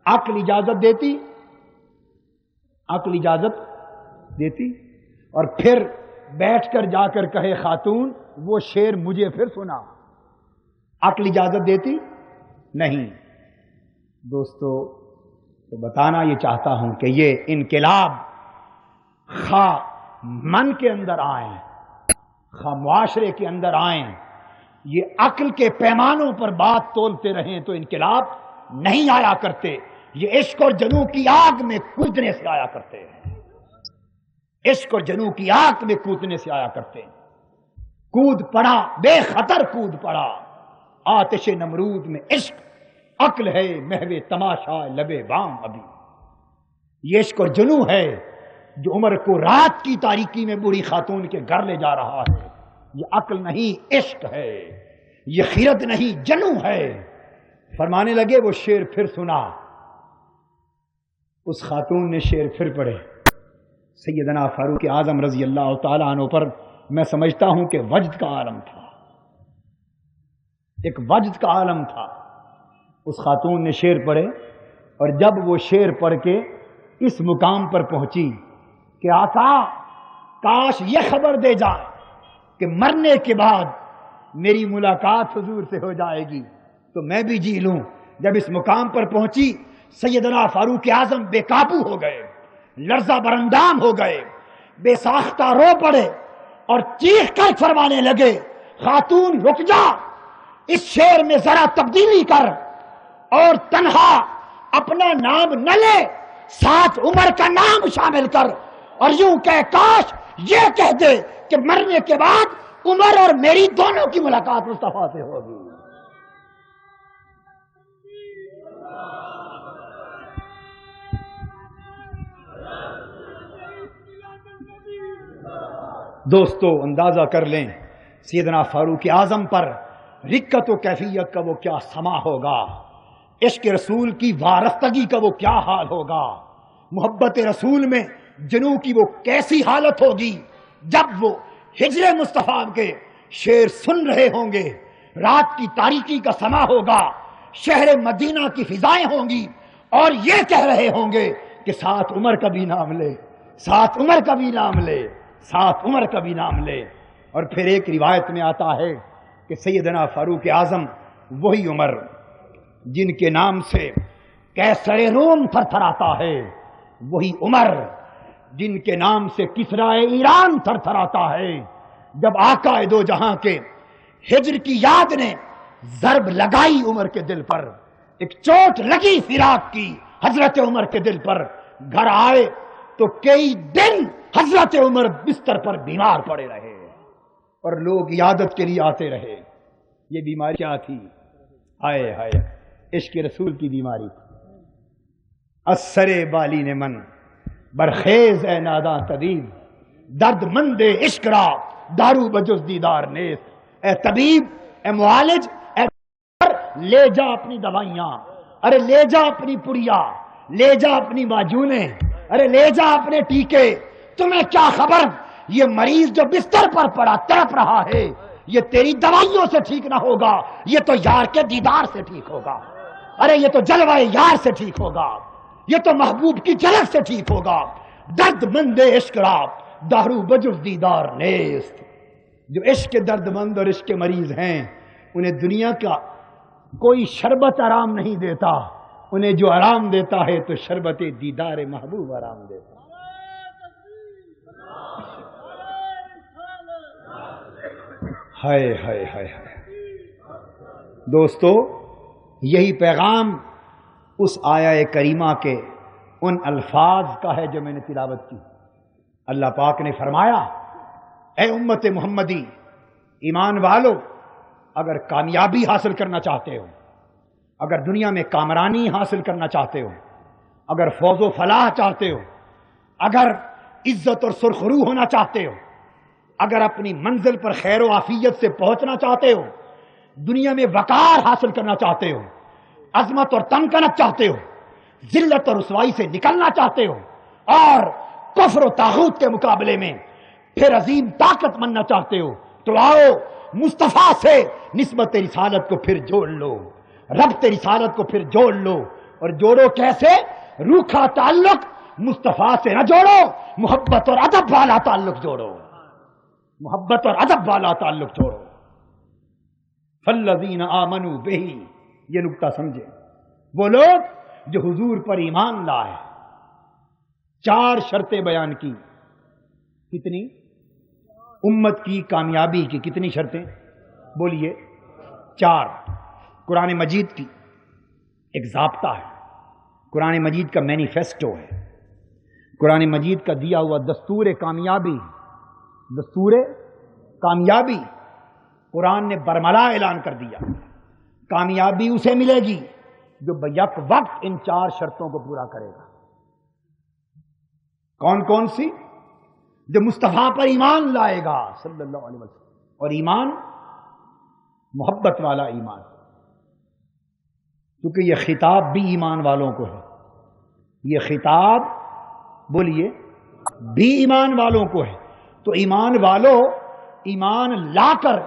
عقل اجازت دیتی؟ عقل اجازت دیتی؟ اور پھر بیٹھ کر جا کر کہے خاتون وہ شعر مجھے پھر سنا، عقل اجازت دیتی؟ نہیں۔ دوستو تو بتانا یہ چاہتا ہوں کہ یہ انقلاب خواہ من کے اندر آئیں خواہ معاشرے کے اندر آئیں، یہ عقل کے پیمانوں پر بات تولتے رہیں تو انقلاب نہیں آیا کرتے، یہ عشق اور جنوں کی آگ میں کودنے سے آیا کرتے ہیں، عشق اور جنوں کی آگ میں کودنے سے آیا کرتے ہیں۔ کود پڑا، بے خطر کود پڑا آتش نمرود میں عشق، عقل ہے محو تماشا لبے بام ابھی۔ یہ عشق اور جنوں ہے جو عمر کو رات کی تاریکی میں بوڑھی خاتون کے گھر لے جا رہا ہے، یہ عقل نہیں عشق ہے، یہ خیرت نہیں جنوں ہے۔ فرمانے لگے وہ شعر پھر سنا، اس خاتون نے شعر پھر پڑھے۔ سیدنا فاروق اعظم رضی اللہ تعالیٰ عنہ پر میں سمجھتا ہوں کہ وجد کا عالم تھا، ایک وجد کا عالم تھا۔ اس خاتون نے شعر پڑھے، اور جب وہ شعر پڑھ کے اس مقام پر پہنچی کہ آقا کاش یہ خبر دے جائے کہ مرنے کے بعد میری ملاقات حضور سے ہو جائے گی تو میں بھی جی لوں۔ جب اس مقام پر پہنچی سیدنا فاروق اعظم بے قابو ہو گئے، لرزہ برندام ہو گئے، بے ساختہ رو پڑے اور چیخ کر فرمانے لگے خاتون رک جا، اس شعر میں ذرا تبدیلی کر اور تنہا اپنا نام نہ لے، ساتھ عمر کا نام شامل کر، اور یوں کہ کاش یہ کہہ دے کہ مرنے کے بعد عمر اور میری دونوں کی ملاقات مصطفیٰ سے ہوگی۔ دوستو اندازہ کر لیں سیدنا فاروق اعظم پر رقت و کیفیت کا وہ کیا سما ہوگا، عشق رسول کی وارستگی کا وہ کیا حال ہوگا، محبت رسول میں جنوں کی وہ کیسی حالت ہوگی جب وہ ہجر مصطفیٰ کے شعر سن رہے ہوں گے۔ رات کی تاریکی کا سما ہوگا، شہر مدینہ کی فضائیں ہوں گی، اور یہ کہہ رہے ہوں گے کہ ساتھ عمر کا بھی نام لے، ساتھ عمر کا بھی نام لے، ساتھ عمر کا بھی نام لے۔ اور پھر ایک روایت میں آتا ہے کہ سیدنا فاروق اعظم وہی عمر جن کے نام سے کیسر روم تھر تھراتا ہے، وہی عمر جن کے نام سے کسرائے ایران تھر تھراتا ہے۔ جب آقا دو جہاں کے ہجر کی یاد نے ضرب لگائی عمر کے دل پر، ایک چوٹ لگی فراق کی حضرت عمر کے دل پر، گھر آئے تو کئی دن حضرت عمر بستر پر بیمار پڑے رہے اور لوگ عیادت کے لیے آتے رہے۔ یہ بیماری کیا تھی؟ ہائے ہائے، عشق رسول کی بیماری تھی۔ اثر بالی نے من برخیز اے ناداں طبیب، درد مند عشق را دارو بجز دیدار نیست۔ اے طبیب، اے معالج، اے لے جا اپنی دوائیاں، ارے لے جا اپنی پڑیا، لے جا اپنی معجونیں، ارے لے جا اپنے ٹیکے۔ تمہیں کیا خبر یہ مریض جو بستر پر پڑا تڑپ رہا ہے، یہ تیری دوائیوں سے ٹھیک نہ ہوگا، یہ تو یار کے دیدار سے ٹھیک ہوگا، ارے یہ تو جلوہ یار سے ٹھیک ہوگا، یہ تو محبوب کی جھلک سے ٹھیک ہوگا۔ درد مند عشق را دارو بجز دیدار نیست۔ جو عشق کے درد مند اور عشق کے مریض ہیں انہیں دنیا کا کوئی شربت آرام نہیں دیتا، انہیں جو آرام دیتا ہے تو شربت دیدار محبوب آرام دیتا ہے۔ ہائے ہائے ہائے ہائے دوستو، یہی پیغام اس آیہ کریمہ کے ان الفاظ کا ہے جو میں نے تلاوت کی۔ اللہ پاک نے فرمایا اے امت محمدی، ایمان والو، اگر کامیابی حاصل کرنا چاہتے ہو، اگر دنیا میں کامرانی حاصل کرنا چاہتے ہو، اگر فوز و فلاح چاہتے ہو، اگر عزت اور سرخرو ہونا چاہتے ہو، اگر اپنی منزل پر خیر و عافیت سے پہنچنا چاہتے ہو، دنیا میں وقار حاصل کرنا چاہتے ہو، عظمت اور تمکنت چاہتے ہو، ذلت اور رسوائی سے نکلنا چاہتے ہو، اور کفر و طاغوت کے مقابلے میں پھر عظیم طاقت بننا چاہتے ہو، تو آؤ مصطفیٰ سے نسبت رسالت کو پھر جوڑ لو، ربط رسالت کو پھر جوڑ لو، اور جوڑو کیسے؟ روکھا تعلق مصطفیٰ سے نہ جوڑو، محبت اور ادب والا تعلق جوڑو، محبت اور ادب والا تعلق جوڑو۔ فالذین آمنوا بہ، یہ نقطہ سمجھے، وہ لوگ جو حضور پر ایمان لائے۔ 4 شرطیں بیان کی، کتنی؟ امت کی کامیابی کی کتنی شرطیں؟ بولیے 4۔ قرآن مجید کی ایک ضابطہ ہے، قرآن مجید کا مینیفیسٹو ہے، قرآن مجید کا دیا ہوا دستور کامیابی، دستور کامیابی۔ قرآن نے برملا اعلان کر دیا، کامیابی اسے ملے گی جو بیک وقت ان 4 شرطوں کو پورا کرے گا۔ کون کون سی؟ جو مصطفیٰ پر ایمان لائے گا صلی اللہ علیہ وسلم، اور ایمان محبت والا ایمان، کیونکہ یہ خطاب بھی ایمان والوں کو ہے، یہ خطاب بولیے بھی ایمان والوں کو ہے۔ تو ایمان والوں، ایمان لا کر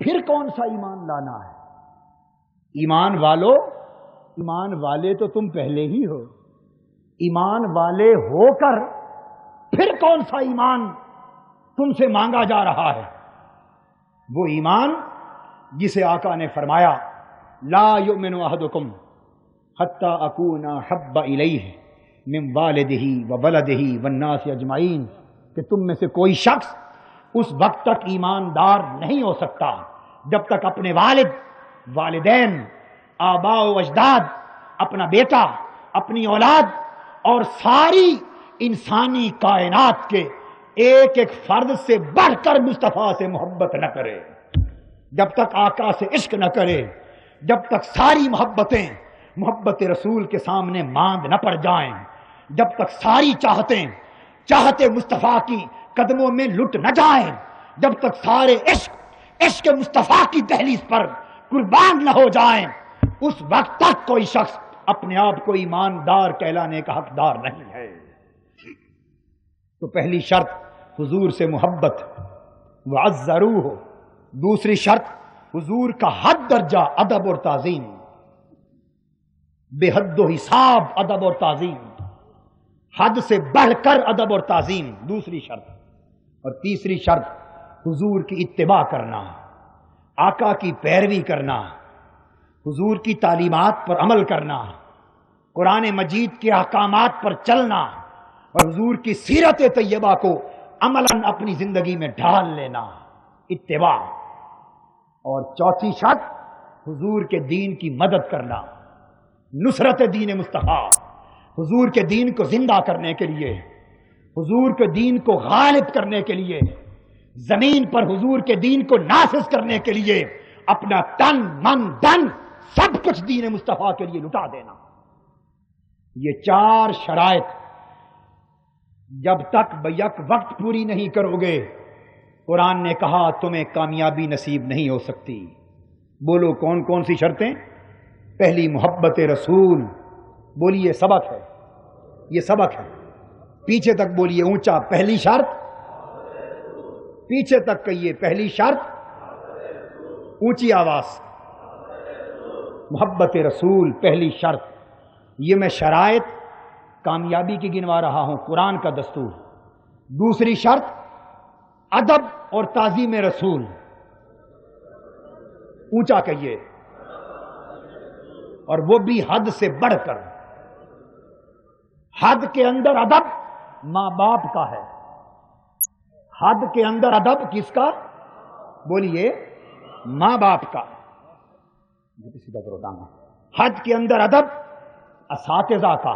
پھر کون سا ایمان لانا ہے؟ ایمان والوں، ایمان والے تو تم پہلے ہی ہو، ایمان والے ہو کر پھر کون سا ایمان تم سے مانگا جا رہا ہے؟ وہ ایمان جسے آقا نے فرمایا لا یؤمن احدکم حتی اکون احب الیہ من والدہ وولدہ والناس اجمعین، کہ تم میں سے کوئی شخص اس وقت تک ایماندار نہیں ہو سکتا جب تک اپنے والد، والدین، آباء و اجداد، اپنا بیٹا، اپنی اولاد اور ساری انسانی کائنات کے ایک ایک فرد سے بڑھ کر مصطفیٰ سے محبت نہ کرے، جب تک آقا سے عشق نہ کرے، جب تک ساری محبتیں محبت رسول کے سامنے ماند نہ پڑ جائیں، جب تک ساری چاہتے مصطفیٰ کی قدموں میں لٹ نہ جائیں، جب تک سارے عشق مصطفیٰ کی دہلیز پر قربان نہ ہو جائیں، اس وقت تک کوئی شخص اپنے آپ کو ایماندار کہلانے کا حقدار نہیں ہے۔ تو پہلی شرط حضور سے محبت، وعزروہ۔ دوسری شرط حضور کا حد درجہ ادب اور تعظیم، بے حد و حساب ادب اور تعظیم، حد سے بڑھ کر ادب اور تعظیم، دوسری شرط۔ اور تیسری شرط حضور کی اتباع کرنا، آقا کی پیروی کرنا، حضور کی تعلیمات پر عمل کرنا، قرآن مجید کے احکامات پر چلنا، اور حضور کی سیرت طیبہ کو عملاً اپنی زندگی میں ڈھال لینا، اتباع۔ اور چوتھی شرط حضور کے دین کی مدد کرنا، نصرت دین مصطفیٰ، حضور کے دین کو زندہ کرنے کے لیے، حضور کے دین کو غالب کرنے کے لیے، زمین پر حضور کے دین کو نافذ کرنے کے لیے اپنا تن من دن سب کچھ دین مصطفیٰ کے لیے لٹا دینا۔ یہ 4 شرائط جب تک بیک وقت پوری نہیں کرو گے، قرآن نے کہا تمہیں کامیابی نصیب نہیں ہو سکتی۔ بولو کون کون سی شرطیں؟ پہلی محبت رسول، بولیے سبق ہے، یہ سبق ہے، پیچھے تک بولیے اونچا، پہلی شرط، پیچھے تک کہیے پہلی شرط، اونچی آواز، محبت رسول پہلی شرط۔ یہ میں شرائط کامیابی کی گنوا رہا ہوں، قرآن کا دستور۔ دوسری شرط ادب اور تعظیم رسول، اونچا کہیے، اور وہ بھی حد سے بڑھ کر۔ حد کے اندر ادب ماں باپ کا ہے، حد کے اندر ادب کس کا؟ بولیے ماں باپ کا۔ سیدھا کرو ٹانگا۔ حد کے اندر ادب اساتذہ کا،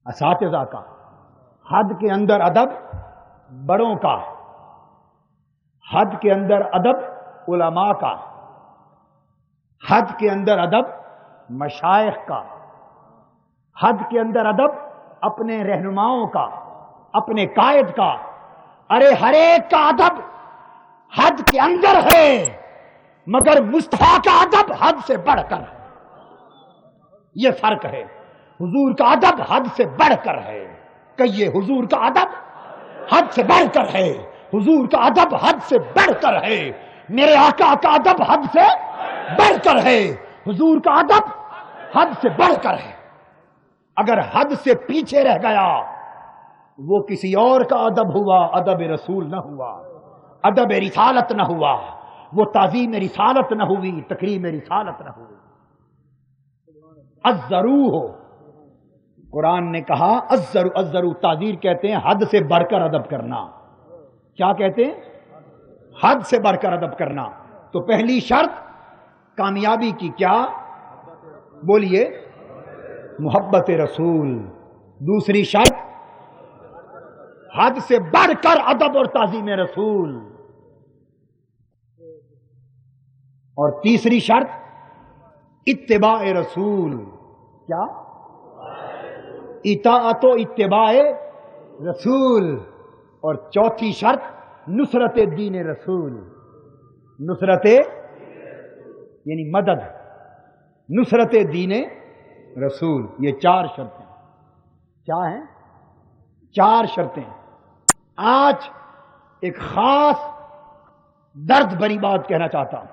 اساتذہ کا۔ حد کے اندر ادب بڑوں کا، حد کے اندر ادب علماء کا، حد کے اندر ادب مشائخ کا، حد کے اندر ادب اپنے رہنماؤں کا، اپنے قائد کا۔ ارے ہر ایک کا ادب حد کے اندر ہے، مگر مصطفیٰ کا ادب حد سے بڑھ کر ہے۔ یہ فرق ہے، حضور کا ادب حد سے بڑھ کر ہے۔ کہیے حضور کا ادب حد سے بڑھ کر ہے، حضور کا ادب حد سے بڑھ کر ہے، میرے آقا کا ادب حد سے بڑھ کر ہے، حضور کا ادب حد سے بڑھ کر ہے. اگر حد سے پیچھے رہ گیا وہ کسی اور کا ادب ہوا، ادب رسول نہ ہوا، ادب رسالت نہ ہوا، وہ تعظیم رسالت نہ ہوئی، تکریم رسالت نہ ہوئی. ازرو ہو، قرآن نے کہا ازرو تعزیر کہتے ہیں حد سے بڑھ کر ادب کرنا. کیا کہتے ہیں؟ حد سے بڑھ کر ادب کرنا. تو پہلی شرط کامیابی کی کیا؟ بولیے، محبت رسول. دوسری شرط حد سے بڑھ کر ادب اور تعظیم رسول. اور تیسری شرط اتباع رسول. کیا؟ اطاعت و اتباع رسول. اور چوتھی شرط نصرت دین رسول. نصرت یعنی مدد، نصرت دین رسول. یہ چار شرطیں. کیا ہیں؟ چار شرطیں. آج ایک خاص درد بھری بات کہنا چاہتا ہوں.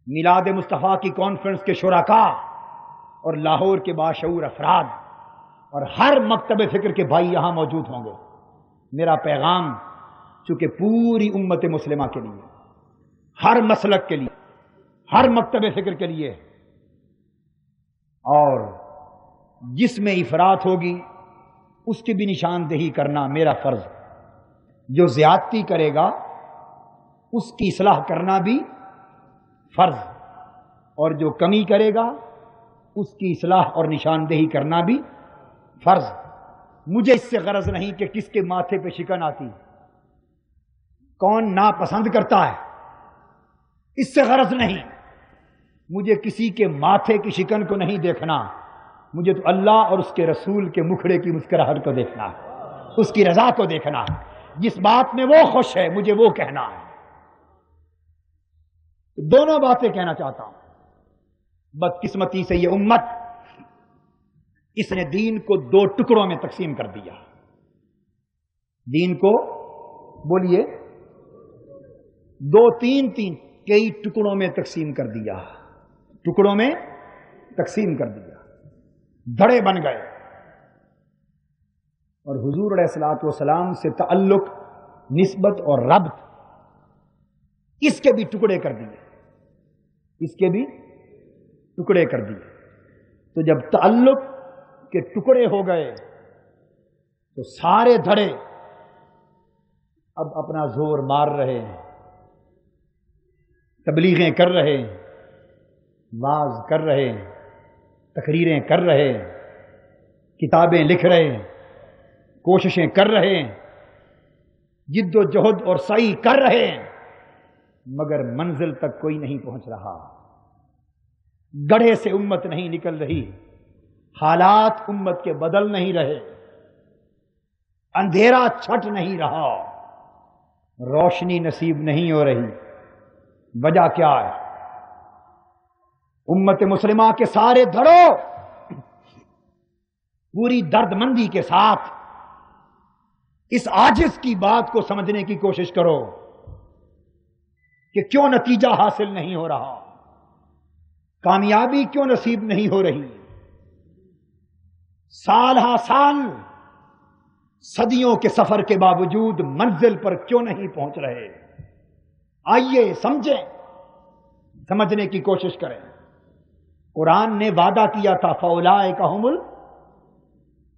میلاد مصطفیٰ کی کانفرنس کے شرکاء اور لاہور کے باشعور افراد اور ہر مکتب فکر کے بھائی یہاں موجود ہوں گے. میرا پیغام چونکہ پوری امت مسلمہ کے لیے، ہر مسلک کے لیے، ہر مکتب فکر کے لیے، اور جس میں افراط ہوگی اس کی بھی نشاندہی کرنا میرا فرض. جو زیادتی کرے گا اس کی اصلاح کرنا بھی فرض، اور جو کمی کرے گا اس کی اصلاح اور نشاندہی کرنا بھی فرض. مجھے اس سے غرض نہیں کہ کس کے ماتھے پہ شکن آتی، کون ناپسند کرتا ہے، اس سے غرض نہیں. مجھے کسی کے ماتھے کی شکن کو نہیں دیکھنا، مجھے تو اللہ اور اس کے رسول کے مکھڑے کی مسکراہٹ کو دیکھنا ہے، اس کی رضا کو دیکھنا ہے. جس بات میں وہ خوش ہے مجھے وہ کہنا ہے. دونوں باتیں کہنا چاہتا ہوں. بدقسمتی سے یہ امت، اس نے دین کو دو ٹکڑوں میں تقسیم کر دیا. دین کو بولیے دو تین کئی ٹکڑوں میں تقسیم کر دیا. ٹکڑوں میں تقسیم کر دیا، دھڑے بن گئے. اور حضور علیہ الصلوۃ والسلام سے تعلق، نسبت اور ربط، اس کے بھی ٹکڑے کر دیے. اس کے بھی ٹکڑے کر دیے. تو جب تعلق کے ٹکڑے ہو گئے تو سارے دھڑے اب اپنا زور مار رہے ہیں، تبلیغیں کر رہے ہیں، واعظ کر رہے ہیں، تقریریں کر رہے ہیں، کتابیں لکھ رہے ہیں، کوششیں کر رہے ہیں، جد و جہد اور سعی کر رہے ہیں، مگر منزل تک کوئی نہیں پہنچ رہا. گڑھے سے امت نہیں نکل رہی، حالات امت کے بدل نہیں رہے، اندھیرا چھٹ نہیں رہا، روشنی نصیب نہیں ہو رہی. وجہ کیا ہے؟ امت مسلمہ کے سارے دھڑوں پوری درد مندی کے ساتھ اس عاجز کی بات کو سمجھنے کی کوشش کرو کہ کیوں نتیجہ حاصل نہیں ہو رہا، کامیابی کیوں نصیب نہیں ہو رہی، سال ہا سال صدیوں کے سفر کے باوجود منزل پر کیوں نہیں پہنچ رہے. آئیے سمجھیں، سمجھنے کی کوشش کریں. قرآن نے وعدہ کیا تھا فَأُولَٰئِکَ هُمُ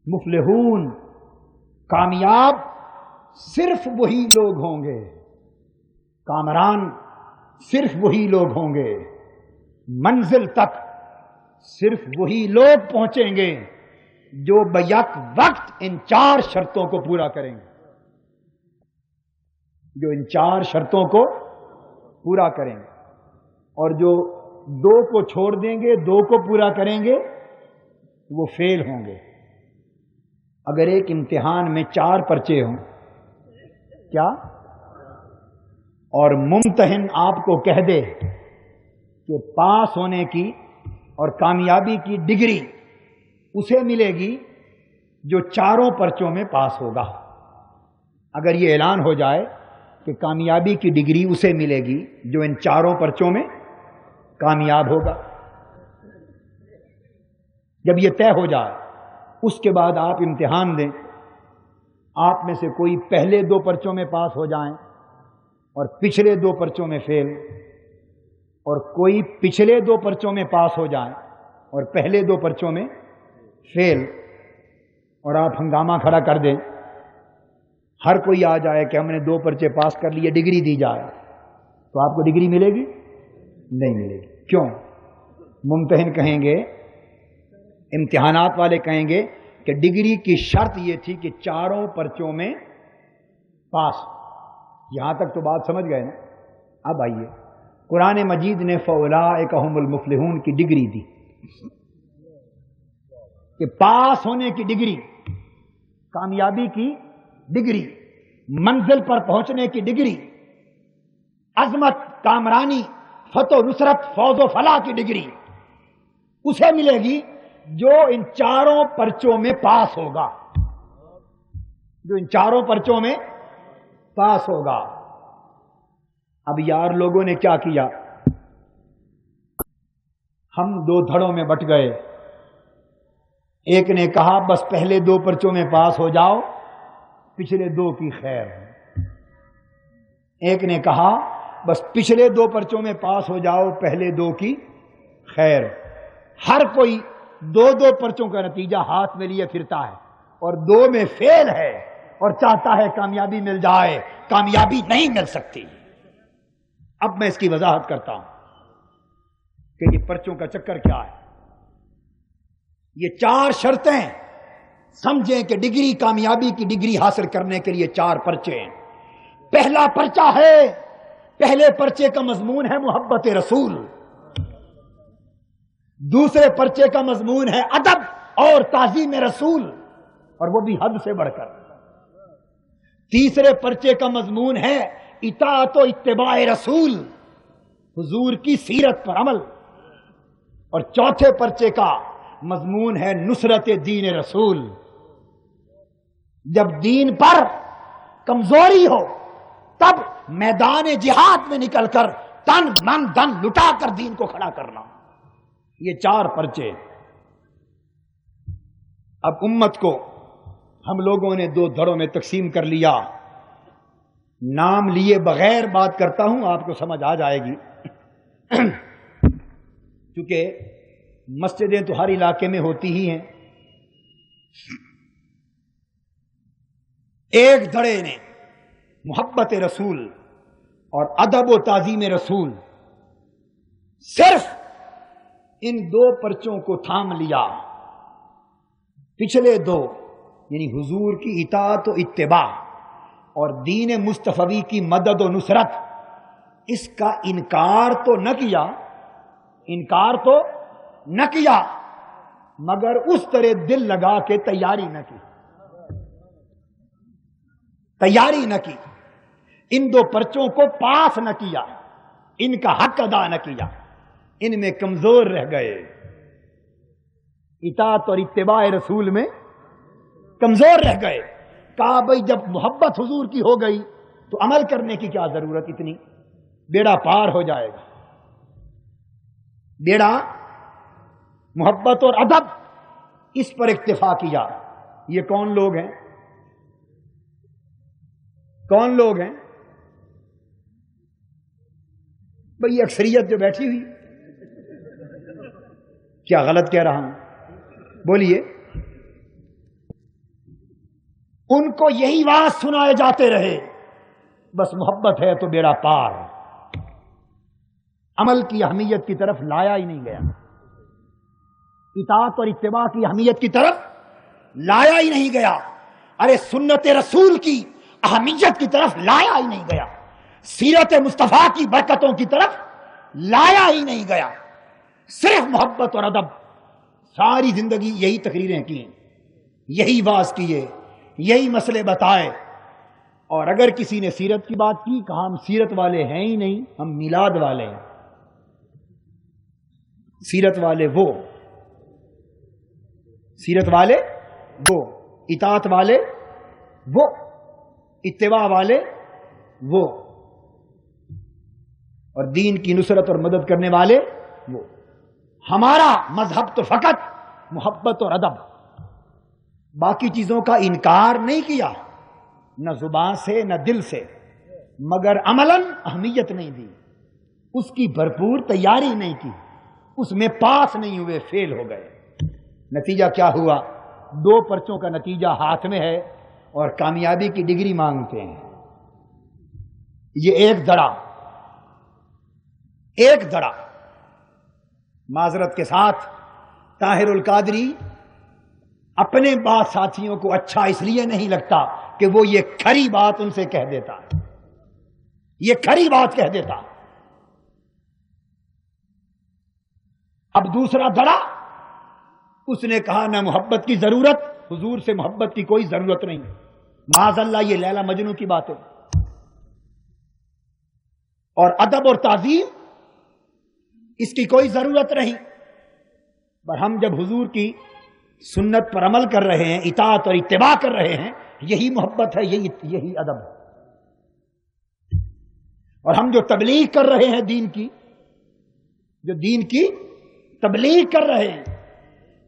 الْمُفْلِحُونَ، کامیاب صرف وہی لوگ ہوں گے، کامران صرف وہی لوگ ہوں گے، منزل تک صرف وہی لوگ پہنچیں گے جو بیک وقت ان چار شرطوں کو پورا کریں گے. جو ان چار شرطوں کو پورا کریں گے، اور جو دو کو چھوڑ دیں گے، دو کو پورا کریں گے، وہ فیل ہوں گے. اگر ایک امتحان میں 4 پرچے ہوں کیا، اور ممتحن آپ کو کہہ دے کہ پاس ہونے کی اور کامیابی کی ڈگری اسے ملے گی جو 4 پرچوں میں پاس ہوگا. اگر یہ اعلان ہو جائے کہ کامیابی کی ڈگری اسے ملے گی جو ان 4 پرچوں میں کامیاب ہوگا، جب یہ طے ہو جائے اس کے بعد آپ امتحان دیں. آپ میں سے کوئی پہلے 2 پرچوں میں پاس ہو جائیں اور پچھلے 2 پرچوں میں فیل، اور کوئی پچھلے 2 پرچوں میں پاس ہو جائیں اور پہلے 2 پرچوں میں فیل، اور آپ ہنگامہ کھڑا کر دیں. ہر کوئی آ جائے کہ ہم نے 2 پرچے پاس کر لیے، ڈگری دی جائے، تو آپ کو ڈگری ملے گی؟ نہیں ملے گی. کیوں؟ ممتحن کہیں گے، امتحانات والے کہیں گے کہ ڈگری کی شرط یہ تھی کہ 4 پرچوں میں پاس. یہاں تک تو بات سمجھ گئے نا؟ اب آئیے، قرآن مجید نے فَأُولَٰئِکَ هُمُ الْمُفْلِحُونَ کی ڈگری دی کہ پاس ہونے کی ڈگری، کامیابی کی ڈگری، منزل پر پہنچنے کی ڈگری، عظمت، کامرانی، فتح و نصرت، فوز و فلاح کی ڈگری اسے ملے گی جو ان 4 پرچوں میں پاس ہوگا، جو ان 4 پرچوں میں پاس ہوگا. اب یار لوگوں نے کیا کیا؟ ہم 2 دھڑوں میں بٹ گئے. ایک نے کہا بس پہلے 2 پرچوں میں پاس ہو جاؤ، پچھلے 2 کی خیر. ایک نے کہا بس پچھلے 2 پرچوں میں پاس ہو جاؤ، پہلے 2 کی خیر. ہر کوئی 2 پرچوں کا نتیجہ ہاتھ میں لیے پھرتا ہے اور 2 میں فیل ہے اور چاہتا ہے کامیابی مل جائے. کامیابی نہیں مل سکتی. اب میں اس کی وضاحت کرتا ہوں کہ یہ پرچوں کا چکر کیا ہے. یہ 4 شرطیں سمجھیں کہ ڈگری، کامیابی کی ڈگری حاصل کرنے کے لیے 4 پرچے ہیں. پہلا پرچہ ہے، پہلے پرچے کا مضمون ہے محبت رسول. دوسرے پرچے کا مضمون ہے ادب اور تعظیم رسول، اور وہ بھی حد سے بڑھ کر. تیسرے پرچے کا مضمون ہے اطاعت و اتباع رسول، حضور کی سیرت پر عمل. اور چوتھے پرچے کا مضمون ہے نصرت دین رسول. جب دین پر کمزوری ہو تب میدان جہاد میں نکل کر تن من دن لٹا کر دین کو کھڑا کرنا. یہ 4 پرچے. اب امت کو ہم لوگوں نے 2 دھڑوں میں تقسیم کر لیا. نام لیے بغیر بات کرتا ہوں، آپ کو سمجھ آ جائے گی. کیونکہ مسجدیں تو ہر علاقے میں ہوتی ہی ہیں. ایک دھڑے نے محبت رسول اور ادب و تعظیم رسول، صرف ان 2 پرچوں کو تھام لیا. پچھلے 2 یعنی حضور کی اطاعت و اتباع اور دین مصطفی کی مدد و نصرت، اس کا انکار تو نہ کیا، انکار تو نہ کیا، مگر اس طرح دل لگا کے تیاری نہ کی، تیاری نہ کی. ان 2 پرچوں کو پاس نہ کیا، ان کا حق ادا نہ کیا، ان میں کمزور رہ گئے. اطاعت اور اتباع رسول میں کمزور رہ گئے. کہا بھائی جب محبت حضور کی ہو گئی تو عمل کرنے کی کیا ضرورت اتنی، بیڑا پار ہو جائے گا. بیڑا محبت اور ادب اس پر اکتفا کیا. یہ کون لوگ ہیں؟ کون لوگ ہیں بھئی؟ اکثریت جو بیٹھی ہوئی. کیا غلط کہہ رہا ہوں؟ بولیے. ان کو یہی واز سنائے جاتے رہے بس محبت ہے تو بیڑا پار. عمل کی اہمیت کی طرف لایا ہی نہیں گیا، اطاعت اور اتباع کی اہمیت کی طرف لایا ہی نہیں گیا. ارے سنت رسول کی اہمیت کی طرف لایا ہی نہیں گیا، سیرت مصطفیٰ کی برکتوں کی طرف لایا ہی نہیں گیا. صرف محبت اور ادب. ساری زندگی یہی تقریریں کی، یہی واز کیے، یہی مسئلے بتائے. اور اگر کسی نے سیرت کی بات کی، کہا ہم سیرت والے ہیں ہی نہیں، ہم میلاد والے ہیں. سیرت والے وہ، سیرت والے وہ، اطاعت والے وہ، اتباع والے وہ، اور دین کی نصرت اور مدد کرنے والے وہ. ہمارا مذہب تو فقط محبت اور ادب، باقی چیزوں کا انکار نہیں کیا، نہ زبان سے نہ دل سے، مگر عملاً اہمیت نہیں دی، اس کی بھرپور تیاری نہیں کی، اس میں پاس نہیں ہوئے، فیل ہو گئے۔ نتیجہ کیا ہوا؟ 2 پرچوں کا نتیجہ ہاتھ میں ہے اور کامیابی کی ڈگری مانگتے ہیں۔ یہ ایک دڑا معذرت کے ساتھ طاہر القادری اپنے بات ساتھیوں کو اچھا اس لیے نہیں لگتا کہ وہ یہ کھری بات ان سے کہہ دیتا، یہ کھری بات کہہ دیتا۔ اب دوسرا دڑا، اس نے کہا نہ محبت کی ضرورت، حضور سے محبت کی کوئی ضرورت نہیں، معاذ اللہ یہ لیلا مجنوں کی بات ہے، اور ادب اور تعظیم اس کی کوئی ضرورت نہیں۔ پر ہم جب حضور کی سنت پر عمل کر رہے ہیں، اطاعت اور اتباع کر رہے ہیں، یہی محبت ہے، یہی ادب ہے۔ اور ہم جو تبلیغ کر رہے ہیں دین کی تبلیغ کر رہے ہیں،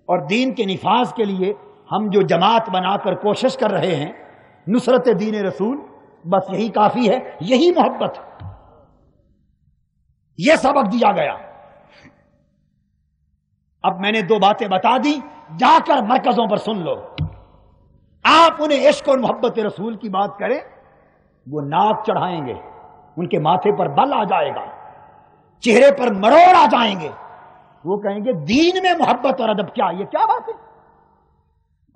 اور دین کے نفاذ کے لیے ہم جو جماعت بنا کر کوشش کر رہے ہیں، نصرت دین رسول، بس یہی کافی ہے، یہی محبت ہے۔ یہ سبق دیا گیا۔ اب میں نے 2 باتیں بتا دی، جا کر مرکزوں پر سن لو۔ آپ انہیں عشق اور محبت رسول کی بات کریں، وہ ناک چڑھائیں گے، ان کے ماتھے پر بل آ جائے گا، چہرے پر مروڑ آ جائیں گے، وہ کہیں گے دین میں محبت اور ادب کیا؟ یہ کیا بات ہے؟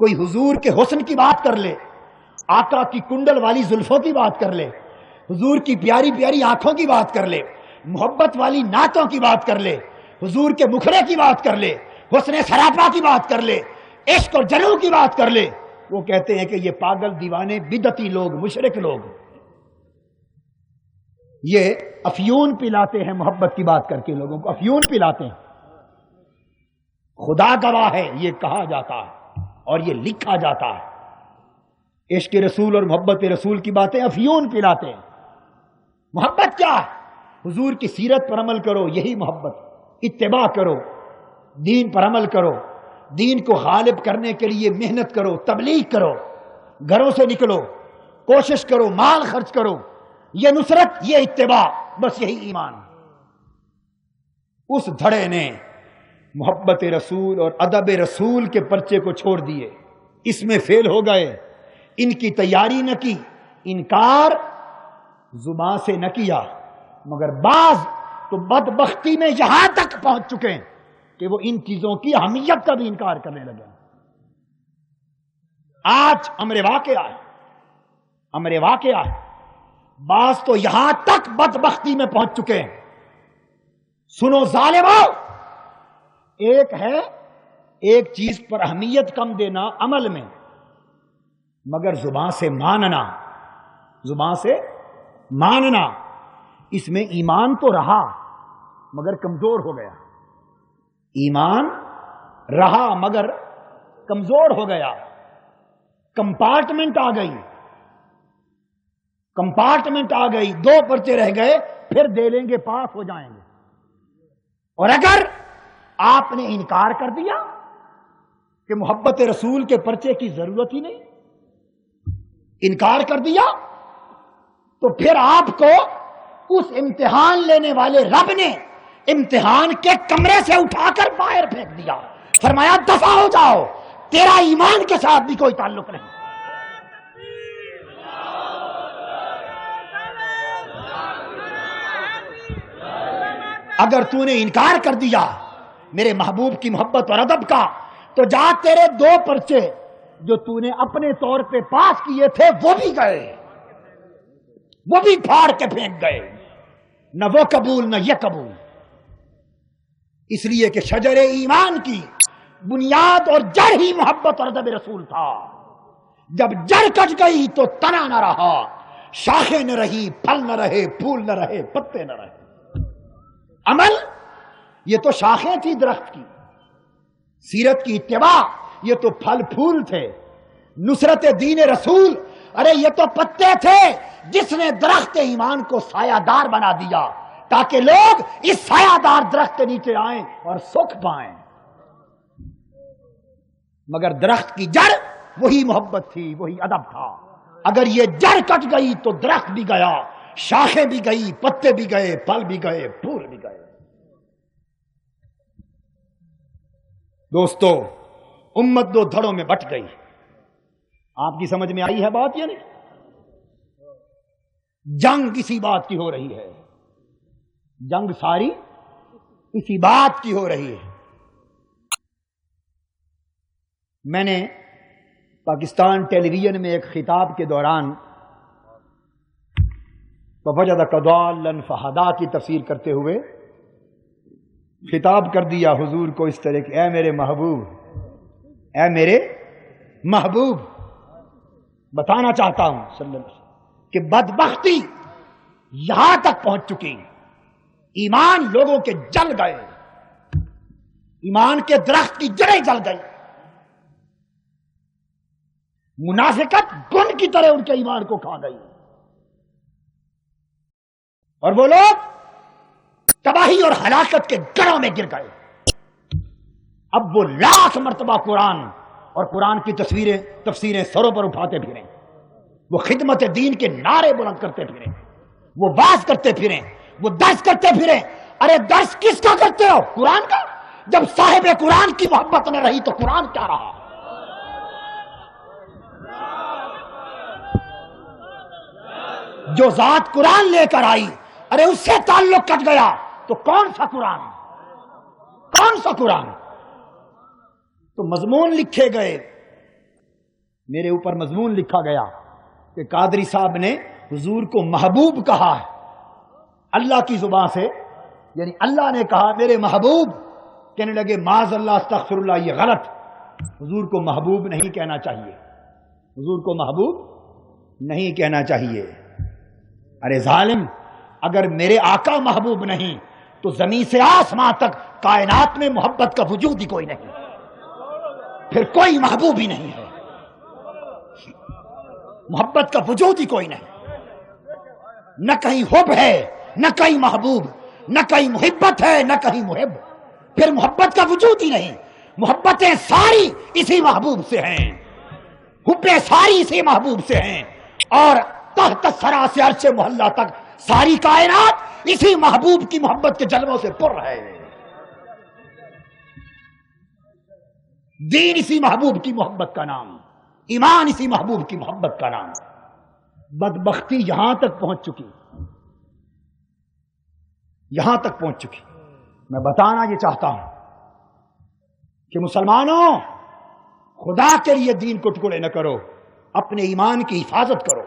کوئی حضور کے حسن کی بات کر لے، آقا کی کنڈل والی زلفوں کی بات کر لے، حضور کی پیاری پیاری آنکھوں کی بات کر لے، محبت والی نعتوں کی بات کر لے، حضور کے مکھڑے کی بات کر لے، حسن سراپا کی بات کر لے، عشق اور جنوں کی بات کر لے، وہ کہتے ہیں کہ یہ پاگل دیوانے بدعتی لوگ، مشرک لوگ، یہ افیون پلاتے ہیں، محبت کی بات کر کے لوگوں کو افیون پلاتے ہیں۔ خدا گواہ ہے، یہ کہا جاتا ہے اور یہ لکھا جاتا ہے، عشق رسول اور محبت رسول کی باتیں افیون پلاتے ہیں۔ محبت کیا ہے؟ حضور کی سیرت پر عمل کرو، یہی محبت، اتباع کرو، دین پر عمل کرو، دین کو غالب کرنے کے لیے محنت کرو، تبلیغ کرو، گھروں سے نکلو، کوشش کرو، مال خرچ کرو، یہ نصرت، یہ اتباع، بس یہی ایمان۔ اس دھڑے نے محبت رسول اور ادب رسول کے پرچے کو چھوڑ دیے، اس میں فیل ہو گئے، ان کی تیاری نہ کی، انکار زبان سے نہ کیا، مگر بعض تو بدبختی میں یہاں تک پہنچ چکے ہیں کہ وہ ان چیزوں کی اہمیت کا بھی انکار کرنے لگے۔ آج امر واقعہ ہے، بعض تو یہاں تک بدبختی میں پہنچ چکے ہیں۔ سنو ظالمو، ایک ہے ایک چیز پر اہمیت کم دینا عمل میں، مگر زبان سے ماننا، اس میں ایمان تو رہا مگر کمزور ہو گیا، ایمان رہا مگر کمزور ہو گیا، کمپارٹمنٹ آ گئی، 2 پرچے رہ گئے، پھر دے لیں گے، پاس ہو جائیں گے۔ اور اگر آپ نے انکار کر دیا کہ محبت رسول کے پرچے کی ضرورت ہی نہیں، انکار کر دیا، تو پھر آپ کو اس امتحان لینے والے رب نے امتحان کے کمرے سے اٹھا کر باہر پھینک دیا، فرمایا دفع ہو جاؤ، تیرا ایمان کے ساتھ بھی کوئی تعلق نہیں۔ اگر تو نے انکار کر دیا میرے محبوب کی محبت اور ادب کا، تو جا تیرے 2 پرچے جو تو نے اپنے طور پہ پاس کیے تھے وہ بھی گئے، وہ بھی پھاڑ کے پھینک گئے، نہ وہ قبول نہ یہ قبول۔ اس لیے کہ شجر ایمان کی بنیاد اور جڑ ہی محبت اور ادب رسول تھا۔ جب جڑ کٹ گئی تو تنا نہ رہا، شاخیں نہ رہی، پھل نہ رہے، پھول نہ رہے، پتے نہ رہے۔ عمل یہ تو شاخیں تھی درخت کی، سیرت کی اتباع یہ تو پھل پھول تھے، نصرت دین رسول ارے یہ تو پتے تھے جس نے درخت ایمان کو سایہ دار بنا دیا تاکہ لوگ اس سایہ دار درخت کے نیچے آئیں اور سکھ پائیں۔ مگر درخت کی جڑ وہی محبت تھی، وہی ادب تھا۔ اگر یہ جڑ کٹ گئی تو درخت بھی گیا، شاخیں بھی گئی، پتے بھی گئے، پھل بھی گئے، پھول بھی گئے۔ دوستو، امت دو دھڑوں میں بٹ گئی۔ آپ کی سمجھ میں آئی ہے بات یا نہیں؟ جنگ اسی بات کی ہو رہی ہے، جنگ ساری اسی بات کی ہو رہی ہے۔ میں نے پاکستان ٹیلی ویژن میں ایک خطاب کے دوران وَوَجَدَكَ ضَالًّا فَهَدَىٰ کی تفسیر کرتے ہوئے خطاب کر دیا حضور کو اس طرح کہ اے میرے محبوب، اے میرے محبوب، بتانا چاہتا ہوں صلی اللہ علیہ وسلم کہ بدبختی یہاں تک پہنچ چکی، ایمان لوگوں کے جل گئے، ایمان کے درخت کی جڑیں جل گئی، منافقت گن کی طرح ان کے ایمان کو کھا گئی، اور وہ لوگ تباہی اور ہلاکت کے گڑھوں میں گر گئے۔ اب وہ لاکھ مرتبہ قرآن اور قرآن کی تفسیریں سروں پر اٹھاتے پھریں، وہ خدمت دین کے نعرے بلند کرتے پھریں، وہ واز کرتے پھریں، وہ درس کرتے پھریں۔ ارے درس کس کا کرتے ہو؟ قرآن کا۔ جب صاحب قرآن کی محبت نہ رہی تو قرآن کیا رہا؟ جو ذات قرآن لے کر آئی، ارے اس سے تعلق کٹ گیا تو کون سا قرآن؟ کون سا قرآن؟ تو مضمون لکھے گئے، میرے اوپر مضمون لکھا گیا کہ قادری صاحب نے حضور کو محبوب کہا ہے اللہ کی زبان سے، یعنی اللہ نے کہا میرے محبوب۔ کہنے لگے معاذ اللہ، استغفر اللہ، یہ غلط، حضور کو محبوب نہیں کہنا چاہیے، حضور کو محبوب نہیں کہنا چاہیے۔ ارے ظالم، اگر میرے آقا محبوب نہیں تو زمین سے آسمان تک کائنات میں محبت کا وجود ہی کوئی نہیں، پھر کوئی محبوب ہی نہیں ہے، محبت کا وجود ہی کوئی نہیں، نہ کہیں حب ہے، نہ کہیں محبوب، نہ کہیں محبت ہے، نہ کہیں محب، پھر محبت کا وجود ہی نہیں۔ محبتیں ساری اسی محبوب سے ہیں، حبیں ساری اسی محبوب سے ہیں، اور تحت سرا سے عرش محلہ تک ساری کائنات اسی محبوب کی محبت کے جلووں سے پر ہے۔ دین اسی محبوب کی محبت کا نام، ایمان اسی محبوب کی محبت کا نام۔ بدبختی یہاں تک پہنچ چکی، یہاں تک پہنچ چکی۔ میں بتانا یہ چاہتا ہوں کہ مسلمانوں، خدا کے لیے دین کو ٹکڑے نہ کرو، اپنے ایمان کی حفاظت کرو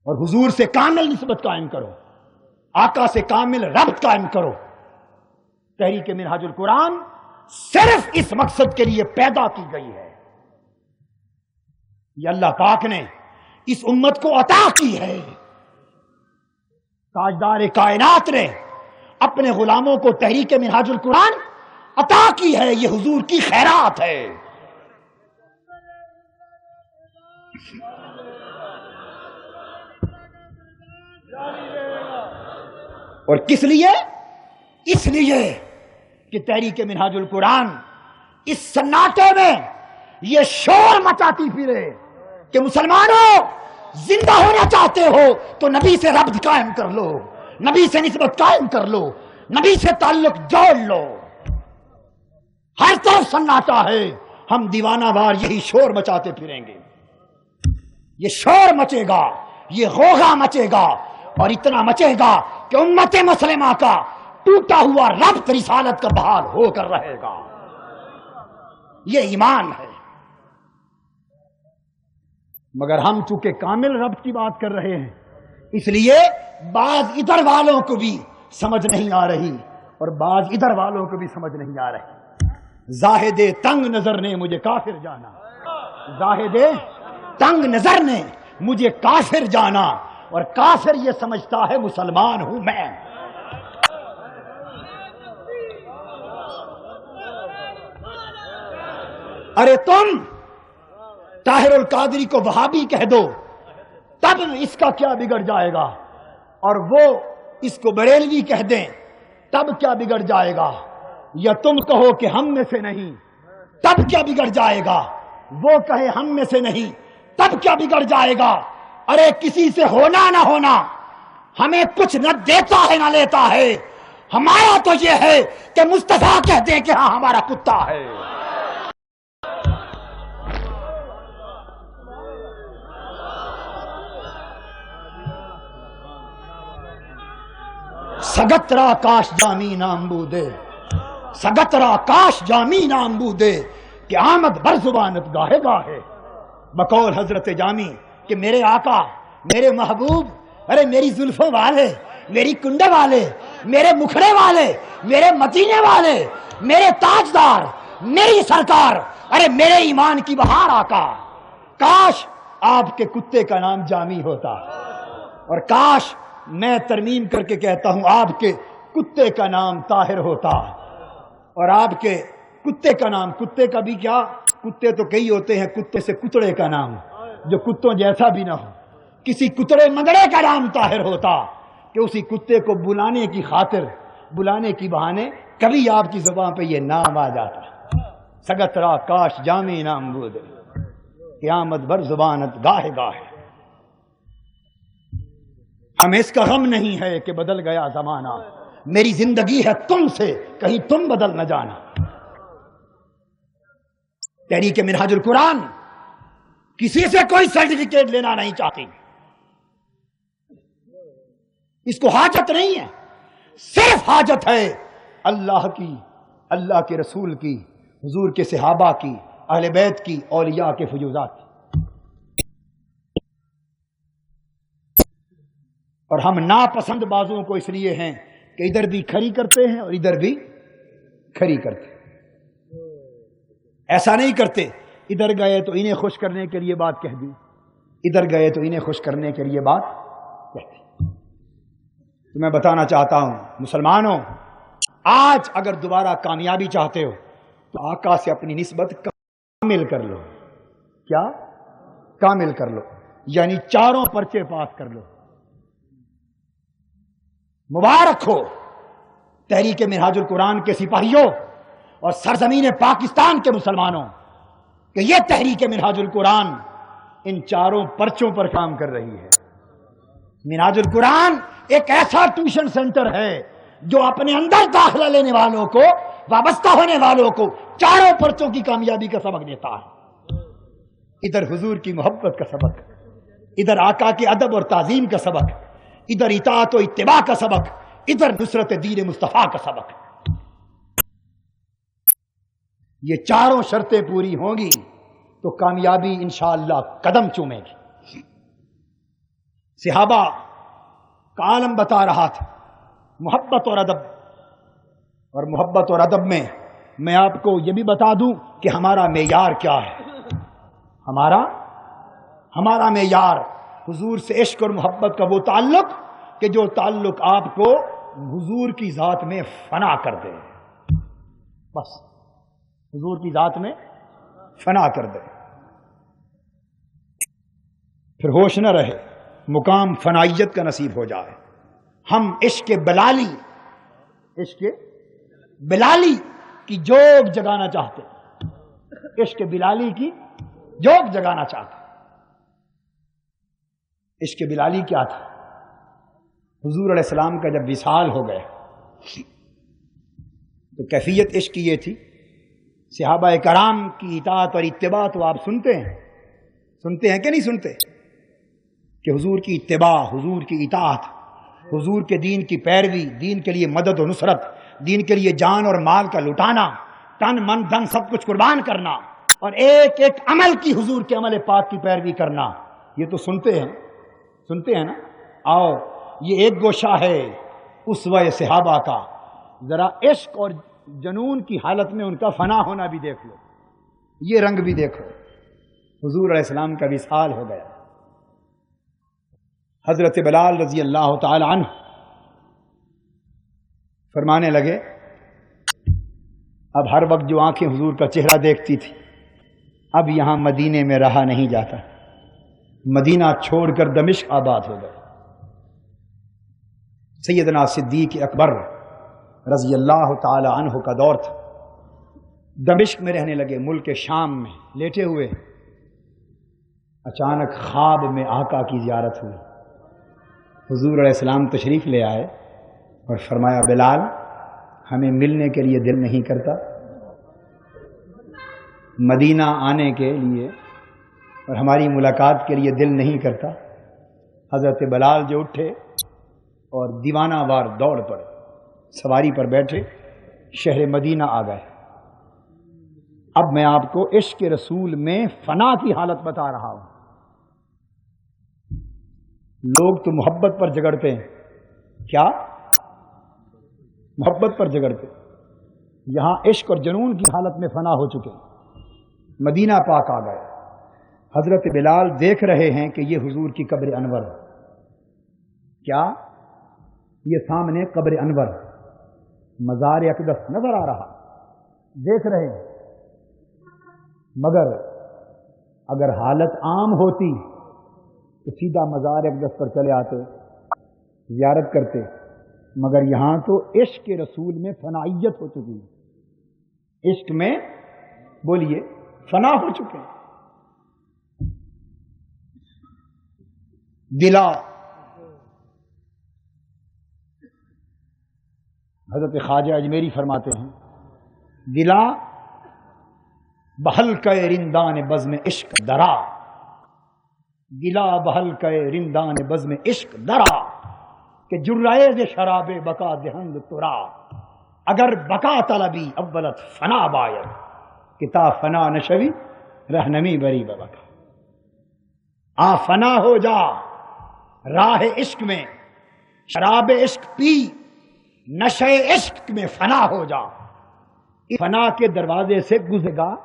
اور حضور سے کامل نسبت قائم کرو، آقا سے کامل ربط قائم کرو۔ تحریک منہاج القرآن صرف اس مقصد کے لیے پیدا کی گئی ہے، یہ اللہ پاک نے اس امت کو عطا کی ہے۔ تاجدار کائنات نے اپنے غلاموں کو تحریک منہاج القرآن عطا کی ہے، یہ حضور کی خیرات ہے۔ اور کس لیے؟ اس لیے کہ تحریک منہاج القرآن اس سناٹے میں یہ شور مچاتی پھرے کہ مسلمانوں، زندہ ہونا چاہتے ہو تو نبی سے ربط قائم کر لو، نبی سے نسبت قائم کر لو، نبی سے تعلق جوڑ لو۔ ہر طرف سناٹا ہے، ہم دیوانہ وار یہی شور مچاتے پھریں گے، یہ شور مچے گا، یہ غوغا مچے گا، اور اتنا مچے گا کہ امت مسلمہ کا ٹوٹا ہوا ربط رسالت کا بحال ہو کر رہے گا۔ یہ ایمان ہے۔ مگر ہم چونکہ کامل ربط کی بات کر رہے ہیں، اس لیے بعض ادھر والوں کو بھی سمجھ نہیں آ رہی اور بعض ادھر والوں کو بھی سمجھ نہیں آ رہی۔ زاہد تنگ نظر نے مجھے کافر جانا، زاہد تنگ نظر نے مجھے کافر جانا، اور کافر یہ سمجھتا ہے مسلمان ہوں میں۔ ارے تم طاہر القادری کو وہابی کہہ دو، تب اس کا کیا بگڑ جائے گا، اور وہ اس کو بریلوی کہہ دیں تب کیا بگڑ جائے گا، یا تم کہو کہ ہم میں سے نہیں تب کیا بگڑ جائے گا؟ وہ کہے ہم میں سے نہیں، تب کیا بگڑ جائے گا؟ ارے کسی سے ہونا نہ ہونا، ہمیں کچھ نہ دیتا ہے نہ لیتا ہے، ہمارا تو یہ ہے کہ مصطفیٰ کہتے ہیں کہ ہاں ہمارا کتا ہے۔ سگترا کاش جامی نام بودے، سگترا کاش جامی نام بودے، کہ آمد بر زبانت گاہے گاہے۔ بقول حضرت جامی کہ میرے آقا، میرے محبوب، ارے میری زلفوں والے، میری کنڈے والے، میرے مکھڑے والے، میرے مدینے والے، میرے تاجدار، میری سرکار، ارے میرے ایمان کی بہار آقا، کاش آپ کے کتے کا نام جامی ہوتا، اور کاش میں ترمیم کر کے کہتا ہوں آپ کے کتے کا نام طاہر ہوتا، اور آپ کے کتے کا نام، کتے کا بھی کیا، کتے تو کئی ہوتے ہیں، کتے سے کتڑے کا نام جو کتوں جیسا بھی نہ ہو، کسی کتڑے مندڑے کا نام طاہر ہوتا کہ اسی کتے کو بلانے کی خاطر، بلانے کی بہانے کبھی آپ کی زبان پہ یہ نام آ جاتا۔ سگترا کاش جامی نام بود، قیامت بر زبانت گاہے گاہے۔ ہمیں اس کا غم نہیں ہے کہ بدل گیا زمانہ، میری زندگی ہے تم سے، کہیں تم بدل نہ جانا۔ تحریک منہاج القرآن کسی سے کوئی سرٹیفکیٹ لینا نہیں چاہتی، اس کو حاجت نہیں ہے، صرف حاجت ہے اللہ کی، اللہ کے رسول کی، حضور کے صحابہ کی، اہل بیت کی، اولیاء کے فیوزات کی۔ اور ہم ناپسند بازوں کو اس لیے ہیں کہ ادھر بھی کھری کرتے ہیں اور ادھر بھی کھری کرتے ہیں، ایسا نہیں کرتے، ادھر گئے تو انہیں خوش کرنے کے لیے بات کہہ دی، ادھر گئے تو انہیں خوش کرنے کے لیے بات کہہ دی۔ تو میں بتانا چاہتا ہوں مسلمانوں، آج اگر دوبارہ کامیابی چاہتے ہو تو آقا سے اپنی نسبت کامل کر لو۔ کیا؟ کامل کر لو، یعنی چاروں پرچے پاس کر لو۔ مبارک ہو تحریک منہاج القرآن کے سپاہیوں اور سرزمین پاکستان کے مسلمانوں کہ یہ تحریک منہاج القرآن ان چاروں پرچوں پر کام کر رہی ہے۔ منہاج القرآن ایک ایسا ٹیوشن سینٹر ہے جو اپنے اندر داخلہ لینے والوں کو، وابستہ ہونے والوں کو چاروں پرچوں کی کامیابی کا سبق دیتا ہے۔ ادھر حضور کی محبت کا سبق، ادھر آقا کے ادب اور تعظیم کا سبق، ادھر اطاعت و اتباع کا سبق، ادھر نصرت دین مصطفیٰ کا سبق۔ یہ چاروں شرطیں پوری ہوں گی تو کامیابی انشاءاللہ قدم چومے گی۔ صحابہ کا عالم بتا رہا تھا محبت اور ادب، اور محبت اور ادب میں میں آپ کو یہ بھی بتا دوں کہ ہمارا معیار کیا ہے۔ ہمارا معیار حضور سے عشق اور محبت کا وہ تعلق کہ جو تعلق آپ کو حضور کی ذات میں فنا کر دے، بس حضور کی ذات میں فنا کر دے، پھر ہوش نہ رہے، مقام فنائیت کا نصیب ہو جائے۔ ہم عشق بلالی کی جوگ جگانا چاہتے، عشق بلالی کی جوگ جگانا چاہتے۔ عشق بلالی کیا تھا؟ حضور علیہ السلام کا جب وصال ہو گئے تو کیفیت عشق کی یہ تھی، صحابہ کرام کی اطاعت اور اتباع تو آپ سنتے ہیں کہ نہیں سنتے، کہ حضور کی اتباع، حضور کی اطاعت، حضور کے دین کی پیروی، دین کے لیے مدد و نصرت، دین کے لیے جان اور مال کا لٹانا، تن من دھن سب کچھ قربان کرنا، اور ایک ایک عمل کی حضور کے عمل پاک کی پیروی کرنا، یہ تو سنتے ہیں نا۔ آؤ یہ ایک گوشہ ہے اسوہ صحابہ کا، ذرا عشق اور جنون کی حالت میں ان کا فنا ہونا بھی دیکھ لو، یہ رنگ بھی دیکھو۔ حضور علیہ السلام کا وصال ہو گیا، حضرت بلال رضی اللہ تعالی عنہ فرمانے لگے، اب ہر وقت جو آنکھیں حضور کا چہرہ دیکھتی تھی اب یہاں مدینے میں رہا نہیں جاتا، مدینہ چھوڑ کر دمشق آباد ہو گئے۔ سیدنا صدیق اکبر رضی اللہ تعالی عنہ کا دور تھا، دمشق میں رہنے لگے، ملک شام میں لیٹے ہوئے، اچانک خواب میں آقا کی زیارت ہوئی۔ حضور علیہ السلام تشریف لے آئے اور فرمایا بلال ہمیں ملنے کے لیے دل نہیں کرتا، مدینہ آنے کے لیے اور ہماری ملاقات کے لیے دل نہیں کرتا۔ حضرت بلال جو اٹھے اور دیوانہ وار دوڑ پڑے، سواری پر بیٹھے شہر مدینہ آ گئے۔ اب میں آپ کو عشق رسول میں فنا کی حالت بتا رہا ہوں۔ لوگ تو محبت پر جھگڑتے ہیں، کیا محبت پر جھگڑتے، یہاں عشق اور جنون کی حالت میں فنا ہو چکے۔ مدینہ پاک آ گئے، حضرت بلال دیکھ رہے ہیں کہ یہ حضور کی قبر انور، کیا یہ سامنے قبر انور مزار اقدس نظر آ رہا، دیکھ رہے ہیں۔ مگر اگر حالت عام ہوتی تو سیدھا مزار اقدس پر چلے آتے، زیارت کرتے، مگر یہاں تو عشق رسول میں فنائیت ہو چکی ہے، عشق میں بولیے فنا ہو چکے ہیں۔ دلا حضرت خواجہ اجمیری فرماتے ہیں دلا بہل کے رندان بزم عشق درا، دلا بہل کے رندان بزم عشق درا کہ جرائز شراب بقا دہند ترا، اگر بقا طلبی اولت فنا باید کتا فنا نشوی رہنمی بری ببکا۔ آ فنا ہو جا راہ عشق میں، شراب عشق پی، نشے عشق میں فنا ہو جا۔ فنا کے دروازے سے گزرے گا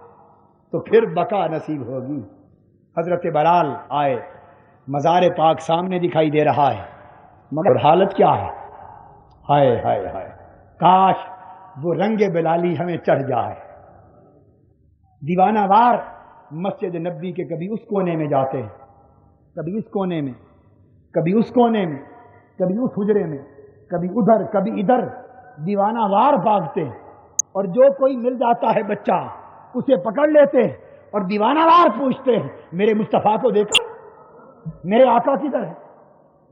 تو پھر بقا نصیب ہوگی۔ حضرت بلال آئے، مزار پاک سامنے دکھائی دے رہا ہے، مگر حالت کیا ہے؟ ہائے ہائے ہائے، کاش وہ رنگ بلالی ہمیں چڑھ جائے۔ دیوانہ وار مسجد نبوی کے کبھی اس کونے میں جاتے ہیں، کبھی اس کونے میں، کبھی اس کونے میں، کبھی اس حجرے میں، کبھی ادھر کبھی ادھر، دیوانہ وار بھاگتے ہیں، اور جو کوئی مل جاتا ہے بچہ اسے پکڑ لیتے ہیں اور دیوانہ وار پوچھتے ہیں میرے مصطفیٰ کو دیکھا، میرے آقا کدھر ہے،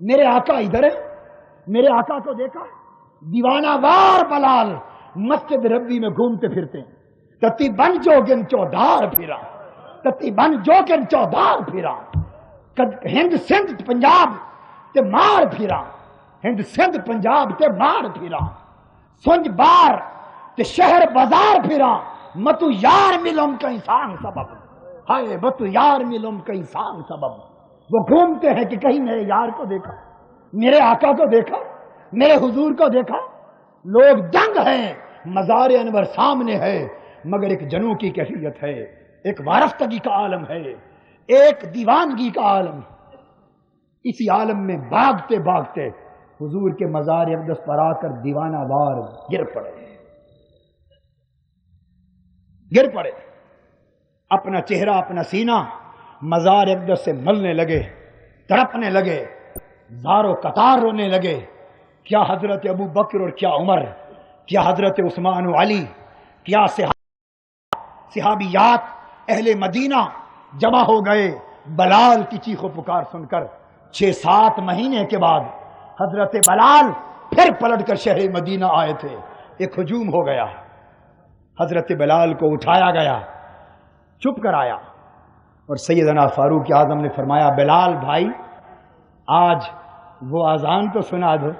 میرے آقا ادھر ہے، میرے آقا کو دیکھا۔ دیوانہ وار بلال مسجد نبوی میں گھومتے پھرتے ہیں، تتی بن جوگن چودار پھرا، تتی بن جوگن چودار پھرا، ہند سندھ پنجاب تے مار پھرا، ہند سندھ پنجاب تے مار پھرا، سنج بار تے شہر بازار پھرا، متو یار ملم کا انسان سبب، ہائے متو یار ملم کا انسان سبب۔ وہ گھومتے ہیں کہ کہیں میرے یار کو دیکھا، میرے آقا کو دیکھا، میرے حضور کو دیکھا۔ لوگ دنگ ہیں، مزار انور سامنے ہے، مگر ایک جنوں کی کیفیت ہے، ایک وارفتگی کا عالم ہے، ایک دیوانگی کا عالم۔ اسی عالم میں بھاگتے بھاگتے حضور کے مزار اقدس پر آ کر دیوانہ وار گر پڑے، اپنا چہرہ اپنا سینہ مزار اقدس سے ملنے لگے، تڑپنے لگے، زار و قطار رونے لگے۔ کیا حضرت ابو بکر اور کیا عمر، کیا حضرت عثمان و علی، کیا صحابیات اہل مدینہ جمع ہو گئے بلال کی چیخ و پکار سن کر۔ 6-7 مہینے کے بعد حضرت بلال پھر پلٹ کر شہر مدینہ آئے تھے، ایک ہجوم ہو گیا، حضرت بلال کو اٹھایا گیا، چپ کر آیا، اور سیدنا فاروق اعظم نے فرمایا بلال بھائی آج وہ اذان تو سنا دو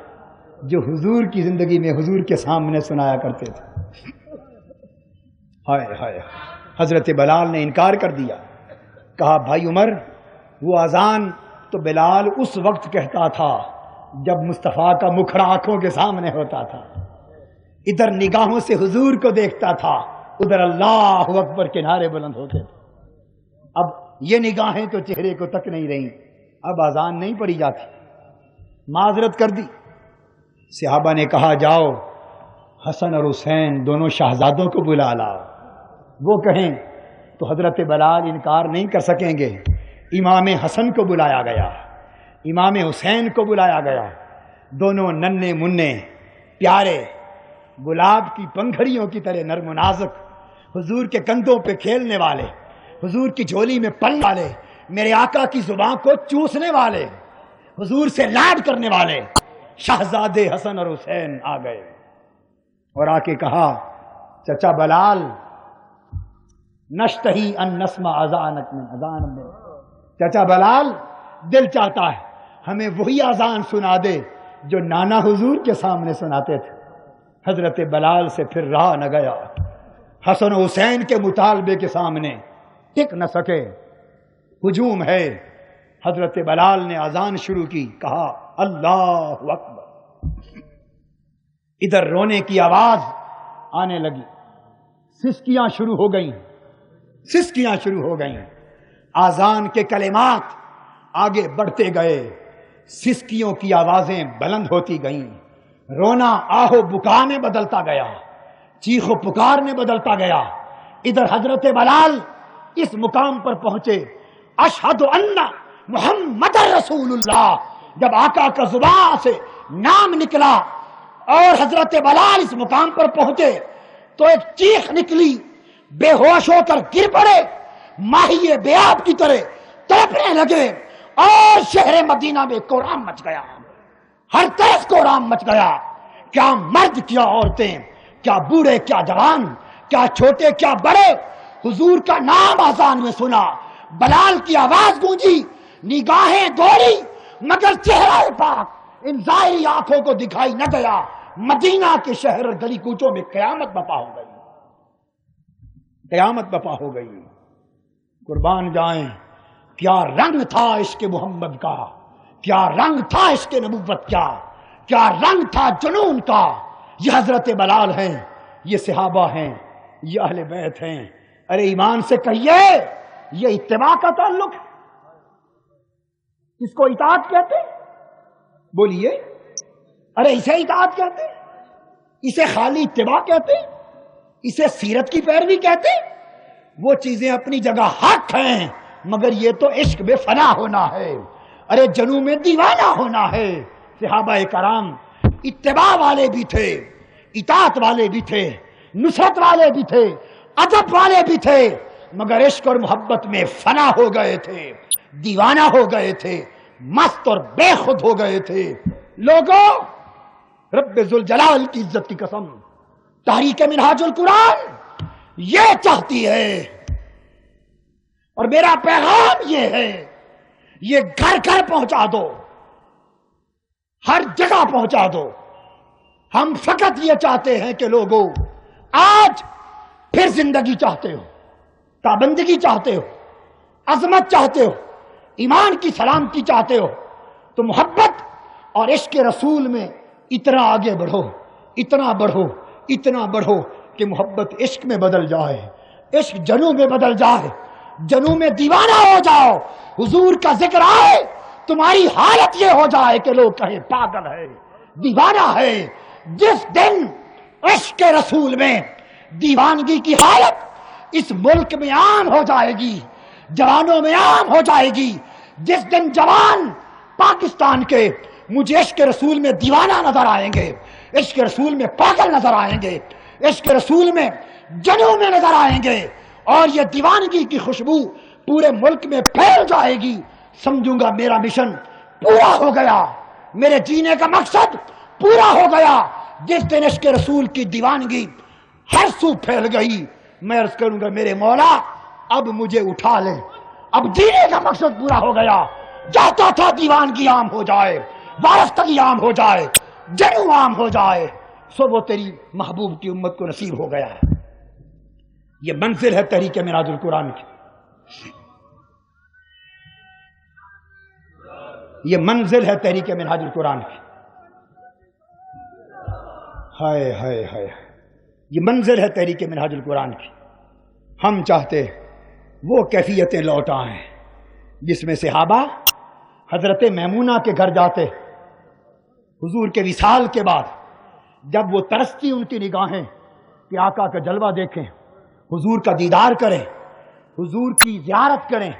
جو حضور کی زندگی میں حضور کے سامنے سنایا کرتے تھے۔ ہائے ہائے، حضرت بلال نے انکار کر دیا، کہا بھائی عمر وہ اذان تو بلال اس وقت کہتا تھا جب مصطفیٰ کا مکھڑا آنکھوں کے سامنے ہوتا تھا، ادھر نگاہوں سے حضور کو دیکھتا تھا، ادھر اللہ اکبر کے نعرے بلند ہوتے تھے۔ اب یہ نگاہیں تو چہرے کو تک نہیں رہیں، اب اذان نہیں پڑھی جاتی، معذرت کر دی۔ صحابہ نے کہا جاؤ حسن اور حسین دونوں شہزادوں کو بلا لاؤ، وہ کہیں تو حضرت بلال انکار نہیں کر سکیں گے۔ امام حسن کو بلایا گیا، امام حسین کو بلایا گیا، دونوں ننھے منھے پیارے گلاب کی پنکھڑیوں کی طرح نرم و نازک، حضور کے کندھوں پہ کھیلنے والے، حضور کی جھولی میں پلنے والے، میرے آقا کی زبان کو چوسنے والے، حضور سے لاڈ کرنے والے شہزادے حسن اور حسین آ گئے اور آ کے کہا چچا بلال نشتہی ان نسمع اذانک من اذان میں، چچا بلال دل چاہتا ہے ہمیں وہی اذان سنا دے جو نانا حضور کے سامنے سناتے تھے۔ حضرت بلال سے پھر رہا نہ گیا، حسن و حسین کے مطالبے کے سامنے ٹک نہ سکے، ہجوم ہے۔ حضرت بلال نے اذان شروع کی، کہا اللہ اکبر، ادھر رونے کی آواز آنے لگی، سسکیاں شروع ہو گئیں، سسکیاں شروع ہو گئیں، اذان کے کلمات آگے بڑھتے گئے، سسکیوں کی آوازیں بلند ہوتی گئیں، رونا آہو بکا میں بدلتا گیا، چیخ و پکار میں بدلتا گیا۔ ادھر حضرت بلال اس مقام پر پہنچے، اشہد ان محمد رسول اللہ، جب آقا کا زبان سے نام نکلا اور حضرت بلال اس مقام پر پہنچے تو ایک چیخ نکلی، بے ہوش ہو کر گر پڑے، ماہی بیاب کی طرح تڑپنے لگے اور شہر مدینہ میں کوہرام مچ گیا، ہر طرف کوہرام مچ گیا۔ کیا مرد کیا عورتیں، کیا بوڑھے کیا جوان، کیا چھوٹے کیا بڑے، حضور کا نام اذان میں سنا، بلال کی آواز گونجی، نگاہیں دوڑی مگر چہرہ پاک ان ظاہری آنکھوں کو دکھائی نہ گیا۔ مدینہ کے شہر گلی کوچوں میں قیامت بپا ہو گئی، قیامت بپا ہو گئی۔ قربان جائیں، کیا رنگ تھا عشق محمد کا، کیا رنگ تھا عشق نبوت کا، کیا رنگ تھا جنون کا۔ یہ حضرت بلال ہیں، یہ صحابہ ہیں، یہ اہل بیت ہیں۔ ارے ایمان سے کہیے یہ اتباع کا تعلق ہے، اس کو اطاعت کہتے؟ بولیے، ارے اسے اطاعت کہتے؟ اسے خالی اتباع کہتے؟ اسے سیرت کی پیروی کہتے؟ وہ چیزیں اپنی جگہ حق ہیں، مگر یہ تو عشق میں فنا ہونا ہے، ارے جنوں میں دیوانہ ہونا ہے۔ صحابہ کرام اتباع والے بھی تھے، اطاعت والے بھی تھے، نصرت والے بھی تھے، ادب والے بھی تھے، مگر عشق اور محبت میں فنا ہو گئے تھے، دیوانہ ہو گئے تھے، مست اور بے خود ہو گئے تھے۔ لوگوں، رب ذوالجلال کی عزت کی قسم، تحریک منہاج القرآن یہ چاہتی ہے، اور میرا پیغام یہ ہے، یہ گھر گھر پہنچا دو، ہر جگہ پہنچا دو۔ ہم فقط یہ چاہتے ہیں کہ لوگوں آج پھر زندگی چاہتے ہو، پابندگی چاہتے ہو، عظمت چاہتے ہو، ایمان کی سلامتی چاہتے ہو، تو محبت اور عشق رسول میں اتنا آگے بڑھو، اتنا بڑھو، اتنا بڑھو کہ محبت عشق میں بدل جائے، عشق جنوں میں بدل جائے، جنوں میں دیوانہ ہو جاؤ، حضور کا ذکر آئے، تمہاری حالت یہ ہو جائے کہ لوگ کہیں پاگل ہے، دیوانہ ہے۔ جس دن عشق رسول میں دیوانگی کی حالت اس ملک میں عام ہو جائے گی، جوانوں میں عام ہو جائے گی، جس دن جوان پاکستان کے مجھے عشق رسول میں دیوانہ نظر آئیں گے، عشق رسول میں پاگل نظر آئیں گے، عشق رسول میں جنوں میں نظر آئیں گے، اور یہ دیوانگی کی خوشبو پورے ملک میں پھیل جائے گی، سمجھوں گا میرا مشن پورا ہو گیا، میرے جینے کا مقصد پورا ہو گیا۔ جس دن عشق رسول کی دیوانگی ہر سو پھیل گئی، میں عرض کروں گا میرے مولا اب مجھے اٹھا لے، اب جینے کا مقصد پورا ہو گیا۔ چاہتا تھا دیوانگی عام ہو جائے، وارفتگی عام ہو جائے، جنوں عام ہو جائے، سو وہ تیری محبوب کی امت کو نصیب ہو گیا ہے۔ یہ منزل ہے تحریک منہاج القرآن کی، یہ منزل ہے تحریک منہاج القرآن کی۔ ہائے ہائے ہائے، یہ منزل ہے تحریک منہاج القرآن کی۔ ہم چاہتے وہ کیفیتیں لوٹ آئیں جس میں صحابہ حضرت میمونہ کے گھر جاتے، حضور کے وصال کے بعد جب وہ ترستی ان کی نگاہیں کہ آقا کا جلوہ دیکھیں، حضور کا دیدار کریں، حضور کی زیارت کریں،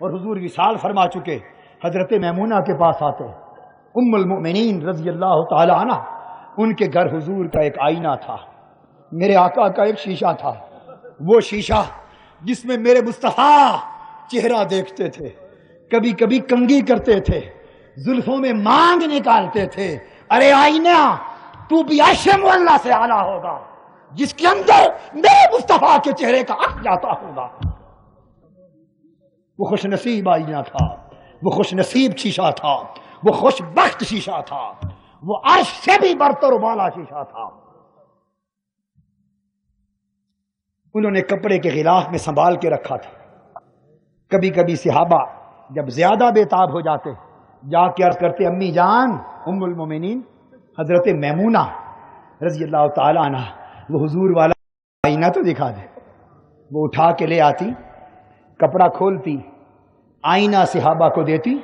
اور حضور وصال فرما چکے، حضرت میمونہ کے پاس آتے، ام المؤمنین رضی اللہ تعالی عنہ، ان کے گھر حضور کا ایک آئینہ تھا، میرے آقا کا ایک شیشہ تھا، وہ شیشہ جس میں میرے مصطفیٰ چہرہ دیکھتے تھے، کبھی کبھی کنگھی کرتے تھے، زلفوں میں مانگ نکالتے تھے. ارے آئینہ تو بھی عرش معلیٰ سے اعلیٰ ہوگا جس کے اندر میرے مصطفیٰ کے چہرے کا عکس جاتا ہوگا. وہ خوش نصیب آئینہ تھا، وہ خوش نصیب شیشہ تھا، وہ خوش بخت شیشہ تھا، وہ عرش سے بھی برتر و بالا شیشہ تھا. انہوں نے کپڑے کے غلاف میں سنبھال کے رکھا تھا. کبھی کبھی صحابہ جب زیادہ بےتاب ہو جاتے جا کے عرض کرتے امی جان ام المومنین حضرت میمونہ رضی اللہ تعالی عنہ وہ حضور والا آئینہ تو دکھا دے. وہ اٹھا کے لے آتی، کپڑا کھولتی، آئینہ صحابہ کو دیتی.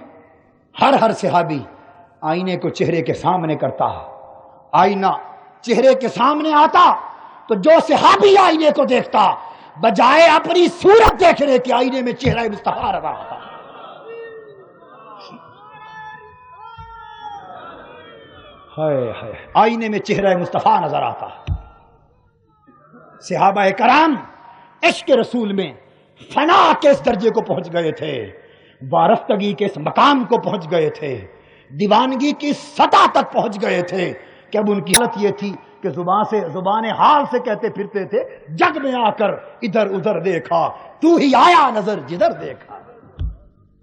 ہر صحابی آئینے کو چہرے کے سامنے کرتا. آئینہ چہرے کے سامنے آتا تو جو صحابی آئینے کو دیکھتا بجائے اپنی صورت دیکھنے کے آئینے میں چہرہ مصطفیٰ رہا تھا. آئینے میں چہرہ مصطفیٰ نظر آتا. صحابہ کرام عشق رسول میں فنا کے اس درجے کو پہنچ گئے تھے، وارفتگی کے اس مقام کو پہنچ گئے تھے، دیوانگی کی سطح تک پہنچ گئے تھے کہ اب ان کی حالت یہ تھی کہ زبان حال سے کہتے پھرتے تھے جگ میں آ کر ادھر ادھر دیکھا تو ہی آیا نظر جدھر دیکھا،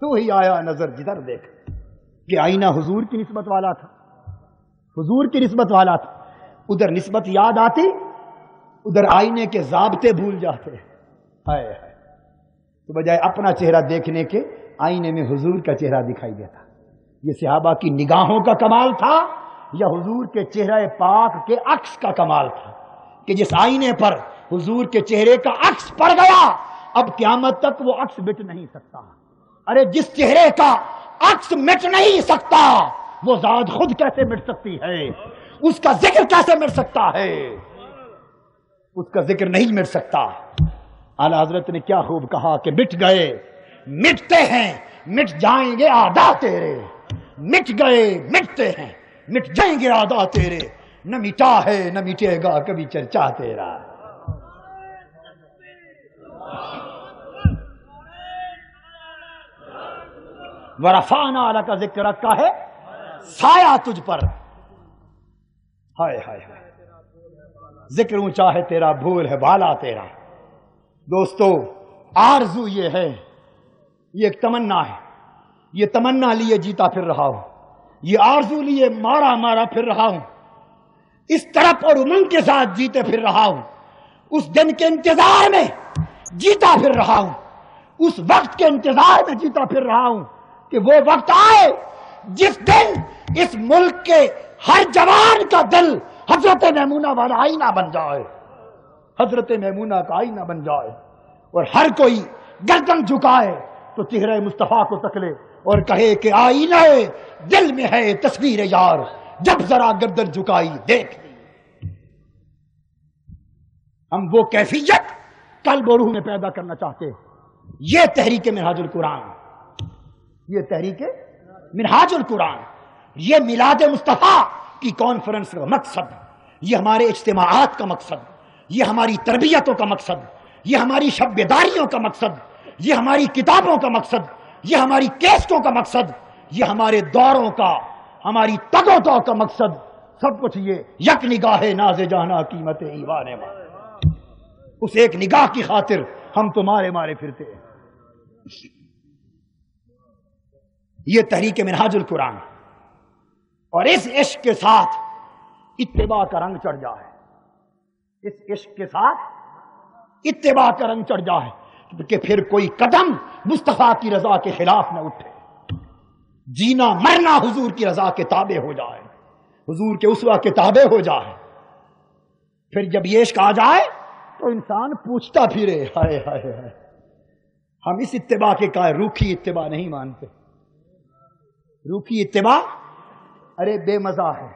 تو ہی آیا نظر جدھر دیکھا. کہ آئینہ حضور کی نسبت والا تھا، حضور کی نسبت والا تھا. ادھر نسبت یاد آتی، ادھر آئینے کے ضابطے بھول جاتے. ہائے ہائے، تو بجائے اپنا چہرہ دیکھنے کے آئینے میں حضور کا چہرہ دکھائی دیتا. یہ صحابہ کی نگاہوں کا کمال تھا یا حضور کے چہرہ پاک کے عکس کا کمال تھا کہ جس آئینے پر حضور کے چہرے کا عکس پڑ گیا اب قیامت تک وہ عکس مٹ نہیں سکتا. ارے جس چہرے کا عکس مٹ نہیں سکتا وہ ذات خود کیسے مٹ سکتی ہے؟ اس کا ذکر کیسے مٹ سکتا ہے؟ اس کا ذکر نہیں مٹ سکتا. اعلیٰ حضرت نے کیا خوب کہا کہ مٹ گئے مٹتے ہیں مٹ جائیں گے آدھا تیرے، مٹ گئے مٹتے ہیں مٹ جائیں گے آدھا تیرے، نہ مٹا ہے نہ مٹے گا کبھی چرچا تیرا. ورفعنا لک ذکرک کا ہے سایہ تجھ پر. ہائے ہائے ہائے، ذکر اونچا ہے تیرا، بھول ہے بالا تیرا. دوستو آرزو یہ ہے، یہ ایک تمنا ہے، یہ تمنا لیے جیتا پھر رہا ہوں، یہ آرزو لیے مارا مارا پھر رہا ہوں، اس طرف اور امنگ کے ساتھ جیتے پھر رہا ہوں، اس دن کے انتظار میں جیتا پھر رہا ہوں، اس وقت کے انتظار میں جیتا پھر رہا ہوں کہ وہ وقت آئے جس دن اس ملک کے ہر جوان کا دل حضرت میمونہ والا آئینہ بن جائے، حضرت میمونہ کا آئینہ بن جائے، اور ہر کوئی گردن جھکائے تو چہرہ مصطفیٰ کو تکلے اور کہے کہ آئینہ دل میں ہے تصویر یار، جب ذرا گردن جھکائی دیکھ لی. ہم وہ کیفیت قلب و روح میں پیدا کرنا چاہتے ہیں. یہ تحریک منہاج القرآن، یہ تحریک منہاج القرآن، یہ میلاد مصطفیٰ کی کانفرنس کا مقصد، یہ ہمارے اجتماعات کا مقصد، یہ ہماری تربیتوں کا مقصد، یہ ہماری شب بیداریوں کا مقصد، یہ ہماری کتابوں کا مقصد، یہ ہماری کیسٹوں کا مقصد، یہ ہمارے دوروں کا، ہماری تگوتوں کا مقصد، سب کچھ یہ یک نگاہ ناز جانا قیمت ایوان ماں. اس ایک نگاہ کی خاطر ہم تو مارے مارے پھرتے ہیں. یہ تحریک منہاج القرآن، اور اس عشق کے ساتھ اتباع کا رنگ چڑھ جائے، اس عشق کے ساتھ اتباع کا رنگ چڑھ جائے کہ پھر کوئی قدم مصطفیٰ کی رضا کے خلاف نہ اٹھے. جینا مرنا حضور کی رضا کے تابع ہو جائے، حضور کے اسوہ کے تابع ہو جائے. پھر جب یہ عشق آ جائے تو انسان پوچھتا پھرے ہائے ہائے ہائے. ہم اس اتباع کے قائل روکھی اتباع نہیں مانتے. روکھی اتباع ارے بے مزہ ہے،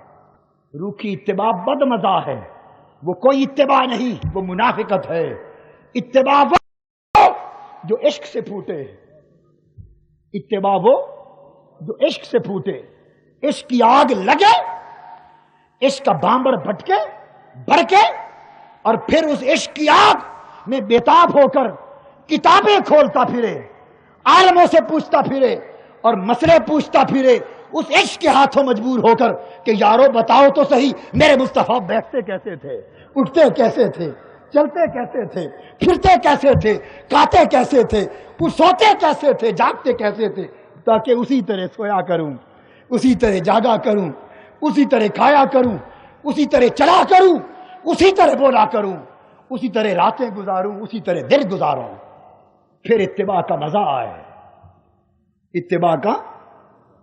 روکھی اتباع بد مزہ ہے، وہ کوئی اتباع نہیں، وہ منافقت ہے. اتباع وہ جو عشق سے پھوٹے، اتباع وہ جو عشق سے پھوٹے، عشق کی آگ لگے، عشق کا بامبر بھٹکے بھڑکے، اور پھر اس عشق کی آگ میں بیتاب ہو کر کتابیں کھولتا پھرے، عالموں سے پوچھتا پھرے اور مسئلے پوچھتا پھرے، اس عشق کے ہاتھوں مجبور ہو کر کہ یارو بتاؤ تو صحیح میرے مصطفیٰ بیٹھتے کیسے تھے، اٹھتے کیسے تھے، چلتے کیسے تھے، پھرتے کیسے تھے، کاتے کیسے تھے، وہ سوتے کیسے تھے، جاگتے کیسے تھے، تاکہ اسی طرح سویا کروں، اسی طرح جاگا کروں، اسی طرح کھایا کروں، اسی طرح چلا کروں، اسی طرح بولا کروں، اسی طرح راتیں گزاروں، اسی طرح دن گزاروں، پھر اتباع کا مزہ آئے، اتباع کا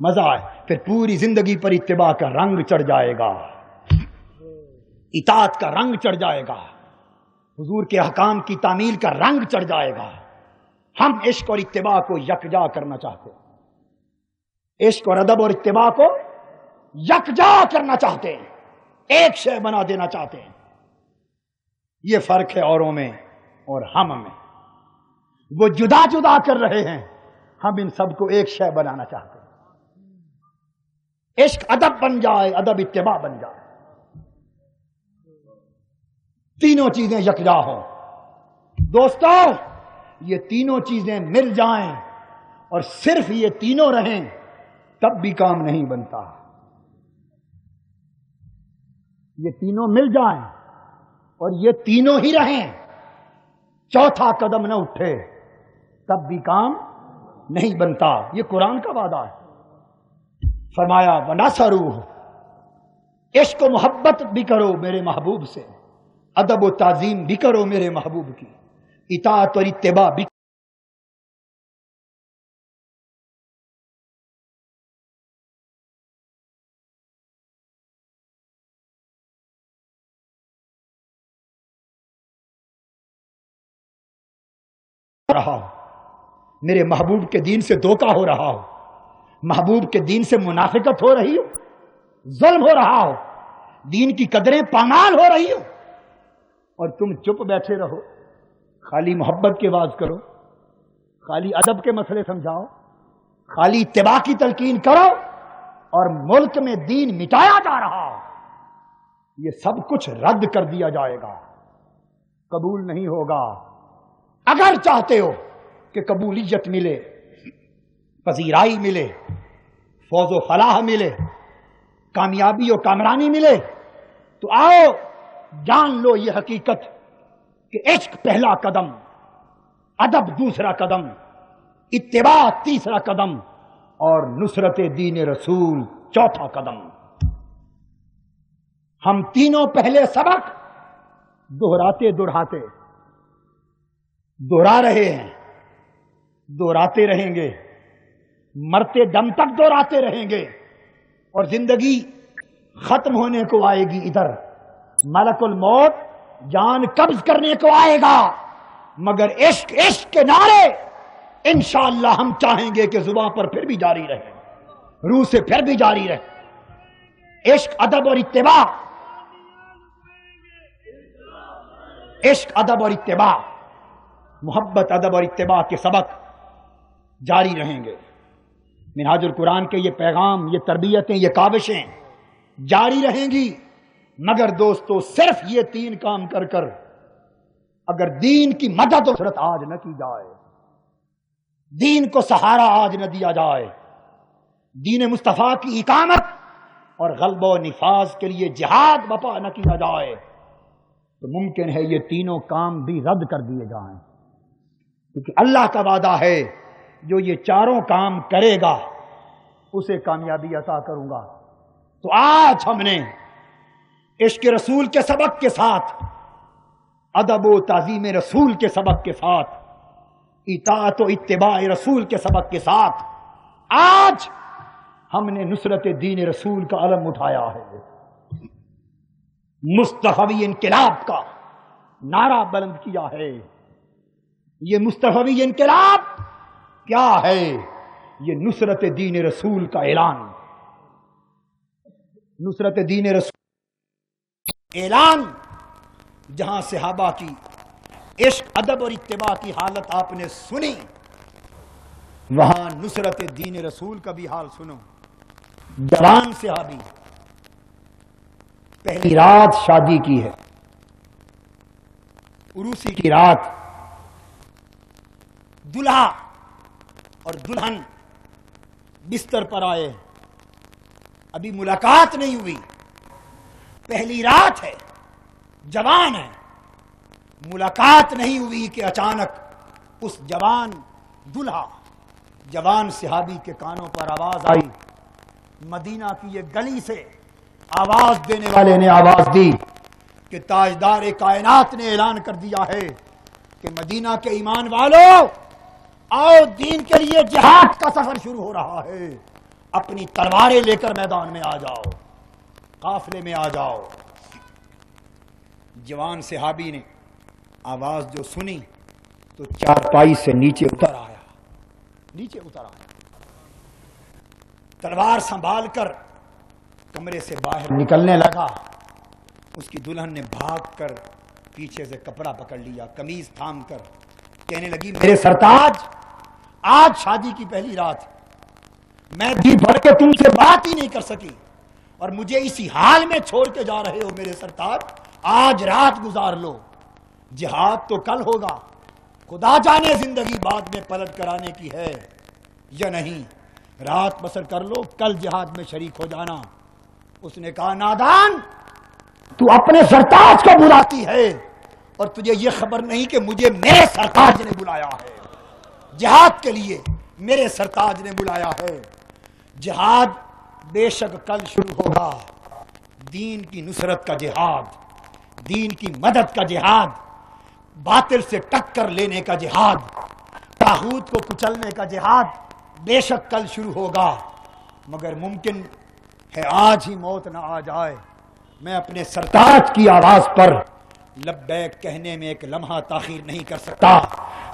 مزہ آئے، پھر پوری زندگی پر اتباع کا رنگ چڑھ جائے گا، اطاعت کا رنگ چڑھ جائے گا، حضور کے احکام کی تعمیل کا رنگ چڑھ جائے گا۔ ہم عشق اور اتباع کو یکجا کرنا چاہتے ہیں، عشق اور ادب اور اتباع کو یکجا کرنا چاہتے ہیں، ایک شے بنا دینا چاہتے ہیں۔ یہ فرق ہے اوروں میں اور ہم میں، وہ جدا جدا کر رہے ہیں، ہم ان سب کو ایک شے بنانا چاہتے ہیں، عشق ادب بن جائے، ادب اتباع بن جائے، تینوں چیزیں یکجا ہوں۔ دوستو یہ تینوں چیزیں مل جائیں اور صرف یہ تینوں رہیں تب بھی کام نہیں بنتا، یہ تینوں مل جائیں اور یہ تینوں ہی رہیں، چوتھا قدم نہ اٹھے تب بھی کام نہیں بنتا، یہ قرآن کا وعدہ ہے۔ فرمایا وَنَصَرُوهُ، عشق و محبت بھی کرو میرے محبوب سے، ادب و تعظیم بھی کرو میرے محبوب کی، اطاعت اور اتباع بھی رہا ہو، میرے محبوب کے دین سے دھوکہ ہو رہا ہو، محبوب کے دین سے منافقت ہو رہی ہو، ظلم ہو رہا ہو، دین کی قدریں پامال ہو رہی ہو اور تم چپ بیٹھے رہو، خالی محبت کی آواز کرو، خالی ادب کے مسئلے سمجھاؤ، خالی اتباع کی تلقین کرو اور ملک میں دین مٹایا جا رہا ہو، یہ سب کچھ رد کر دیا جائے گا، قبول نہیں ہوگا۔ اگر چاہتے ہو کہ قبولیت ملے، پذیرائی ملے، فوز و فلاح ملے، کامیابی و کامرانی ملے، تو آؤ جان لو یہ حقیقت کہ عشق پہلا قدم، ادب دوسرا قدم، اتباع تیسرا قدم اور نصرت دین رسول چوتھا قدم۔ ہم تینوں پہلے سبق دہراتے دہرا رہے ہیں، دہراتے رہیں گے، مرتے دم تک دہراتے رہیں گے، اور زندگی ختم ہونے کو آئے گی، ادھر ملک الموت جان قبض کرنے کو آئے گا، مگر عشق عشق کے نعرے انشاءاللہ ہم چاہیں گے کہ زباں پر پھر بھی جاری رہے، روح سے پھر بھی جاری رہے۔ عشق ادب اور اتباع، عشق ادب اور اتباع، محبت ادب اور اتباع کے سبق جاری رہیں گے۔ منہاج القرآن کے یہ پیغام، یہ تربیتیں، یہ کاوشیں جاری رہیں گی، مگر دوستو صرف یہ تین کام کر کر اگر دین کی مدد و نصرت آج نہ کی جائے، دین کو سہارا آج نہ دیا جائے، دین مصطفیٰ کی اقامت اور غلبہ و نفاذ کے لیے جہاد بپا نہ کیا جائے، تو ممکن ہے یہ تینوں کام بھی رد کر دیے جائیں، کیونکہ اللہ کا وعدہ ہے جو یہ چاروں کام کرے گا اسے کامیابی عطا کروں گا۔ تو آج ہم نے عشق رسول کے سبق کے ساتھ، ادب و تعظیم رسول کے سبق کے ساتھ، اطاعت و اتباع رسول کے سبق کے ساتھ، آج ہم نے نصرت دین رسول کا علم اٹھایا ہے، مصطفی انقلاب کا نعرہ بلند کیا ہے۔ یہ مصطفی انقلاب کیا ہے؟ یہ نصرت دین رسول کا اعلان، نصرت دین رسول اعلان، جہاں صحابہ کی عشق ادب اور اتباع کی حالت آپ نے سنی، وہاں نصرت دین رسول کا بھی حال سنو۔ جوان صحابی پہلی رات شادی کی ہے، عروسی کی رات دلہا اور دلہن بستر پر آئے، ابھی ملاقات نہیں ہوئی، پہلی رات ہے، جوان ہے، ملاقات نہیں ہوئی کہ اچانک اس جوان دلہا، جوان صحابی کے کانوں پر آواز آئی۔ مدینہ کی یہ گلی سے آواز دینے والے نے آواز دی کہ تاجدار کائنات نے اعلان کر دیا ہے کہ مدینہ کے ایمان والوں، آؤ دین کے لیے جہاد کا سفر شروع ہو رہا ہے، اپنی تلواریں لے کر میدان میں آ جاؤ، قافلے میں آ جاؤ۔ جوان صحابی نے آواز جو سنی تو چارپائی سے نیچے اتر آیا، تلوار سنبھال کر کمرے سے باہر نکلنے لگا۔ اس کی دلہن نے بھاگ کر پیچھے سے کپڑا پکڑ لیا، قمیض تھام کر کہنے لگی، میرے سرتاج، آج شادی کی پہلی رات، میں جی بھر کے تم سے بات ہی نہیں کر سکی اور مجھے اسی حال میں چھوڑ کے جا رہے ہو۔ میرے سرتاج، آج رات گزار لو، جہاد تو کل ہوگا، خدا جانے زندگی بعد میں پلٹ کرانے کی ہے یا نہیں، رات بسر کر لو، کل جہاد میں شریک ہو جانا۔ اس نے کہا، نادان، تو اپنے سرتاج کو بلاتی ہے اور تجھے یہ خبر نہیں کہ مجھے میرے سرتاج نے بلایا ہے، جہاد کے لیے میرے سرتاج نے بلایا ہے۔ جہاد بے شک کل شروع ہوگا، دین کی نصرت کا جہاد، دین کی مدد کا جہاد، باطل سے ٹکر لینے کا جہاد، طاغوت کو کچلنے کا جہاد بے شک کل شروع ہوگا، مگر ممکن ہے آج ہی موت نہ آ جائے۔ میں اپنے سرتاج کی آواز پر لبیک کہنے میں ایک لمحہ تاخیر نہیں کر سکتا۔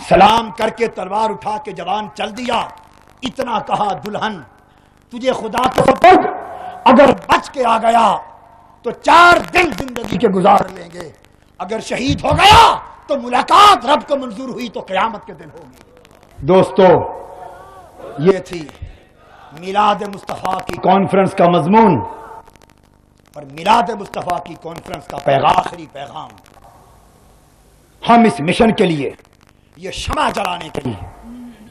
سلام کر کے تلوار اٹھا کے جوان چل دیا۔ اتنا کہا، دلہن، تجھے خدا کے سپرد اگر بچ کے آ گیا تو 4 دن زندگی کے گزار لیں گے، اگر شہید ہو گیا تو ملاقات رب کو منظور ہوئی تو قیامت کے دن ہوگی۔ دوستو، یہ تھی میلاد مصطفیٰ کی کانفرنس کا مضمون اور میلاد مصطفیٰ کی کانفرنس کا آخری پیغام۔ ہم اس مشن کے لیے، یہ شمع جلانے کے لیے،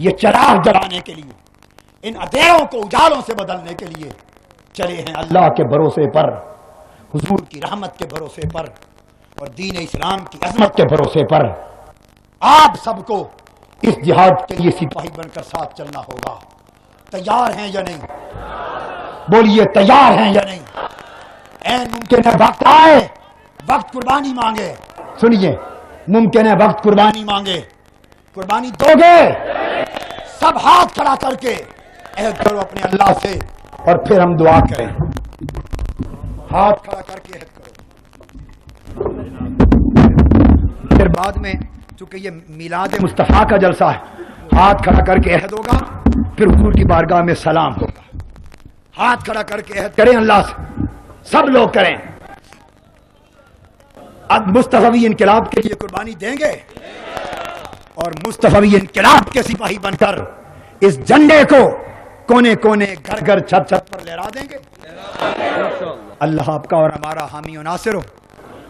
یہ چراغ جلانے کے لیے، ان اندھیروں کو اجالوں سے بدلنے کے لیے چلے ہیں، اللہ کے بھروسے پر، حضور کی رحمت کے بھروسے پر اور دین اسلام کی عظمت کے بھروسے پر۔ آپ سب کو اس جہاد کے لیے سپاہی بن کر ساتھ چلنا ہوگا۔ تیار ہیں یا نہیں؟ بولیے، تیار ہیں یا نہیں؟ این ممکن ہے وقت آئے، وقت قربانی مانگے۔ سنیے، ممکن ہے وقت قربانی مانگے، قربانی دو گے؟ سب ہاتھ کھڑا کر کے عہد کرو اپنے اللہ سے اور پھر ہم دعا کریں۔ ہاتھ کھڑا کر کے عہد کرو، پھر بعد میں چونکہ یہ میلاد مصطفیٰ کا جلسہ ہے، ہاتھ کھڑا کر کے عہد ہوگا، پھر حضور کی بارگاہ میں سلام ہوگا۔ ہاتھ کھڑا کر کے عہد کریں اللہ سے، سب لوگ کریں۔ اب مصطفی انقلاب کے لیے قربانی دیں گے اور مصطفی انقلاب کے سپاہی بن کر اس جھنڈے کو کونے کونے، گھر گھر، چھت چھت پر لہرا دیں گے۔ اللہ آپ کا اور ہمارا حامی و ناصر ہو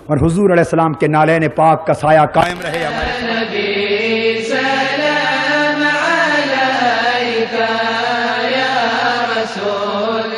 اور حضور علیہ السلام کے نالین پاک کا سایہ قائم رہے ہمارے۔ سلام علیکہ یا رسول،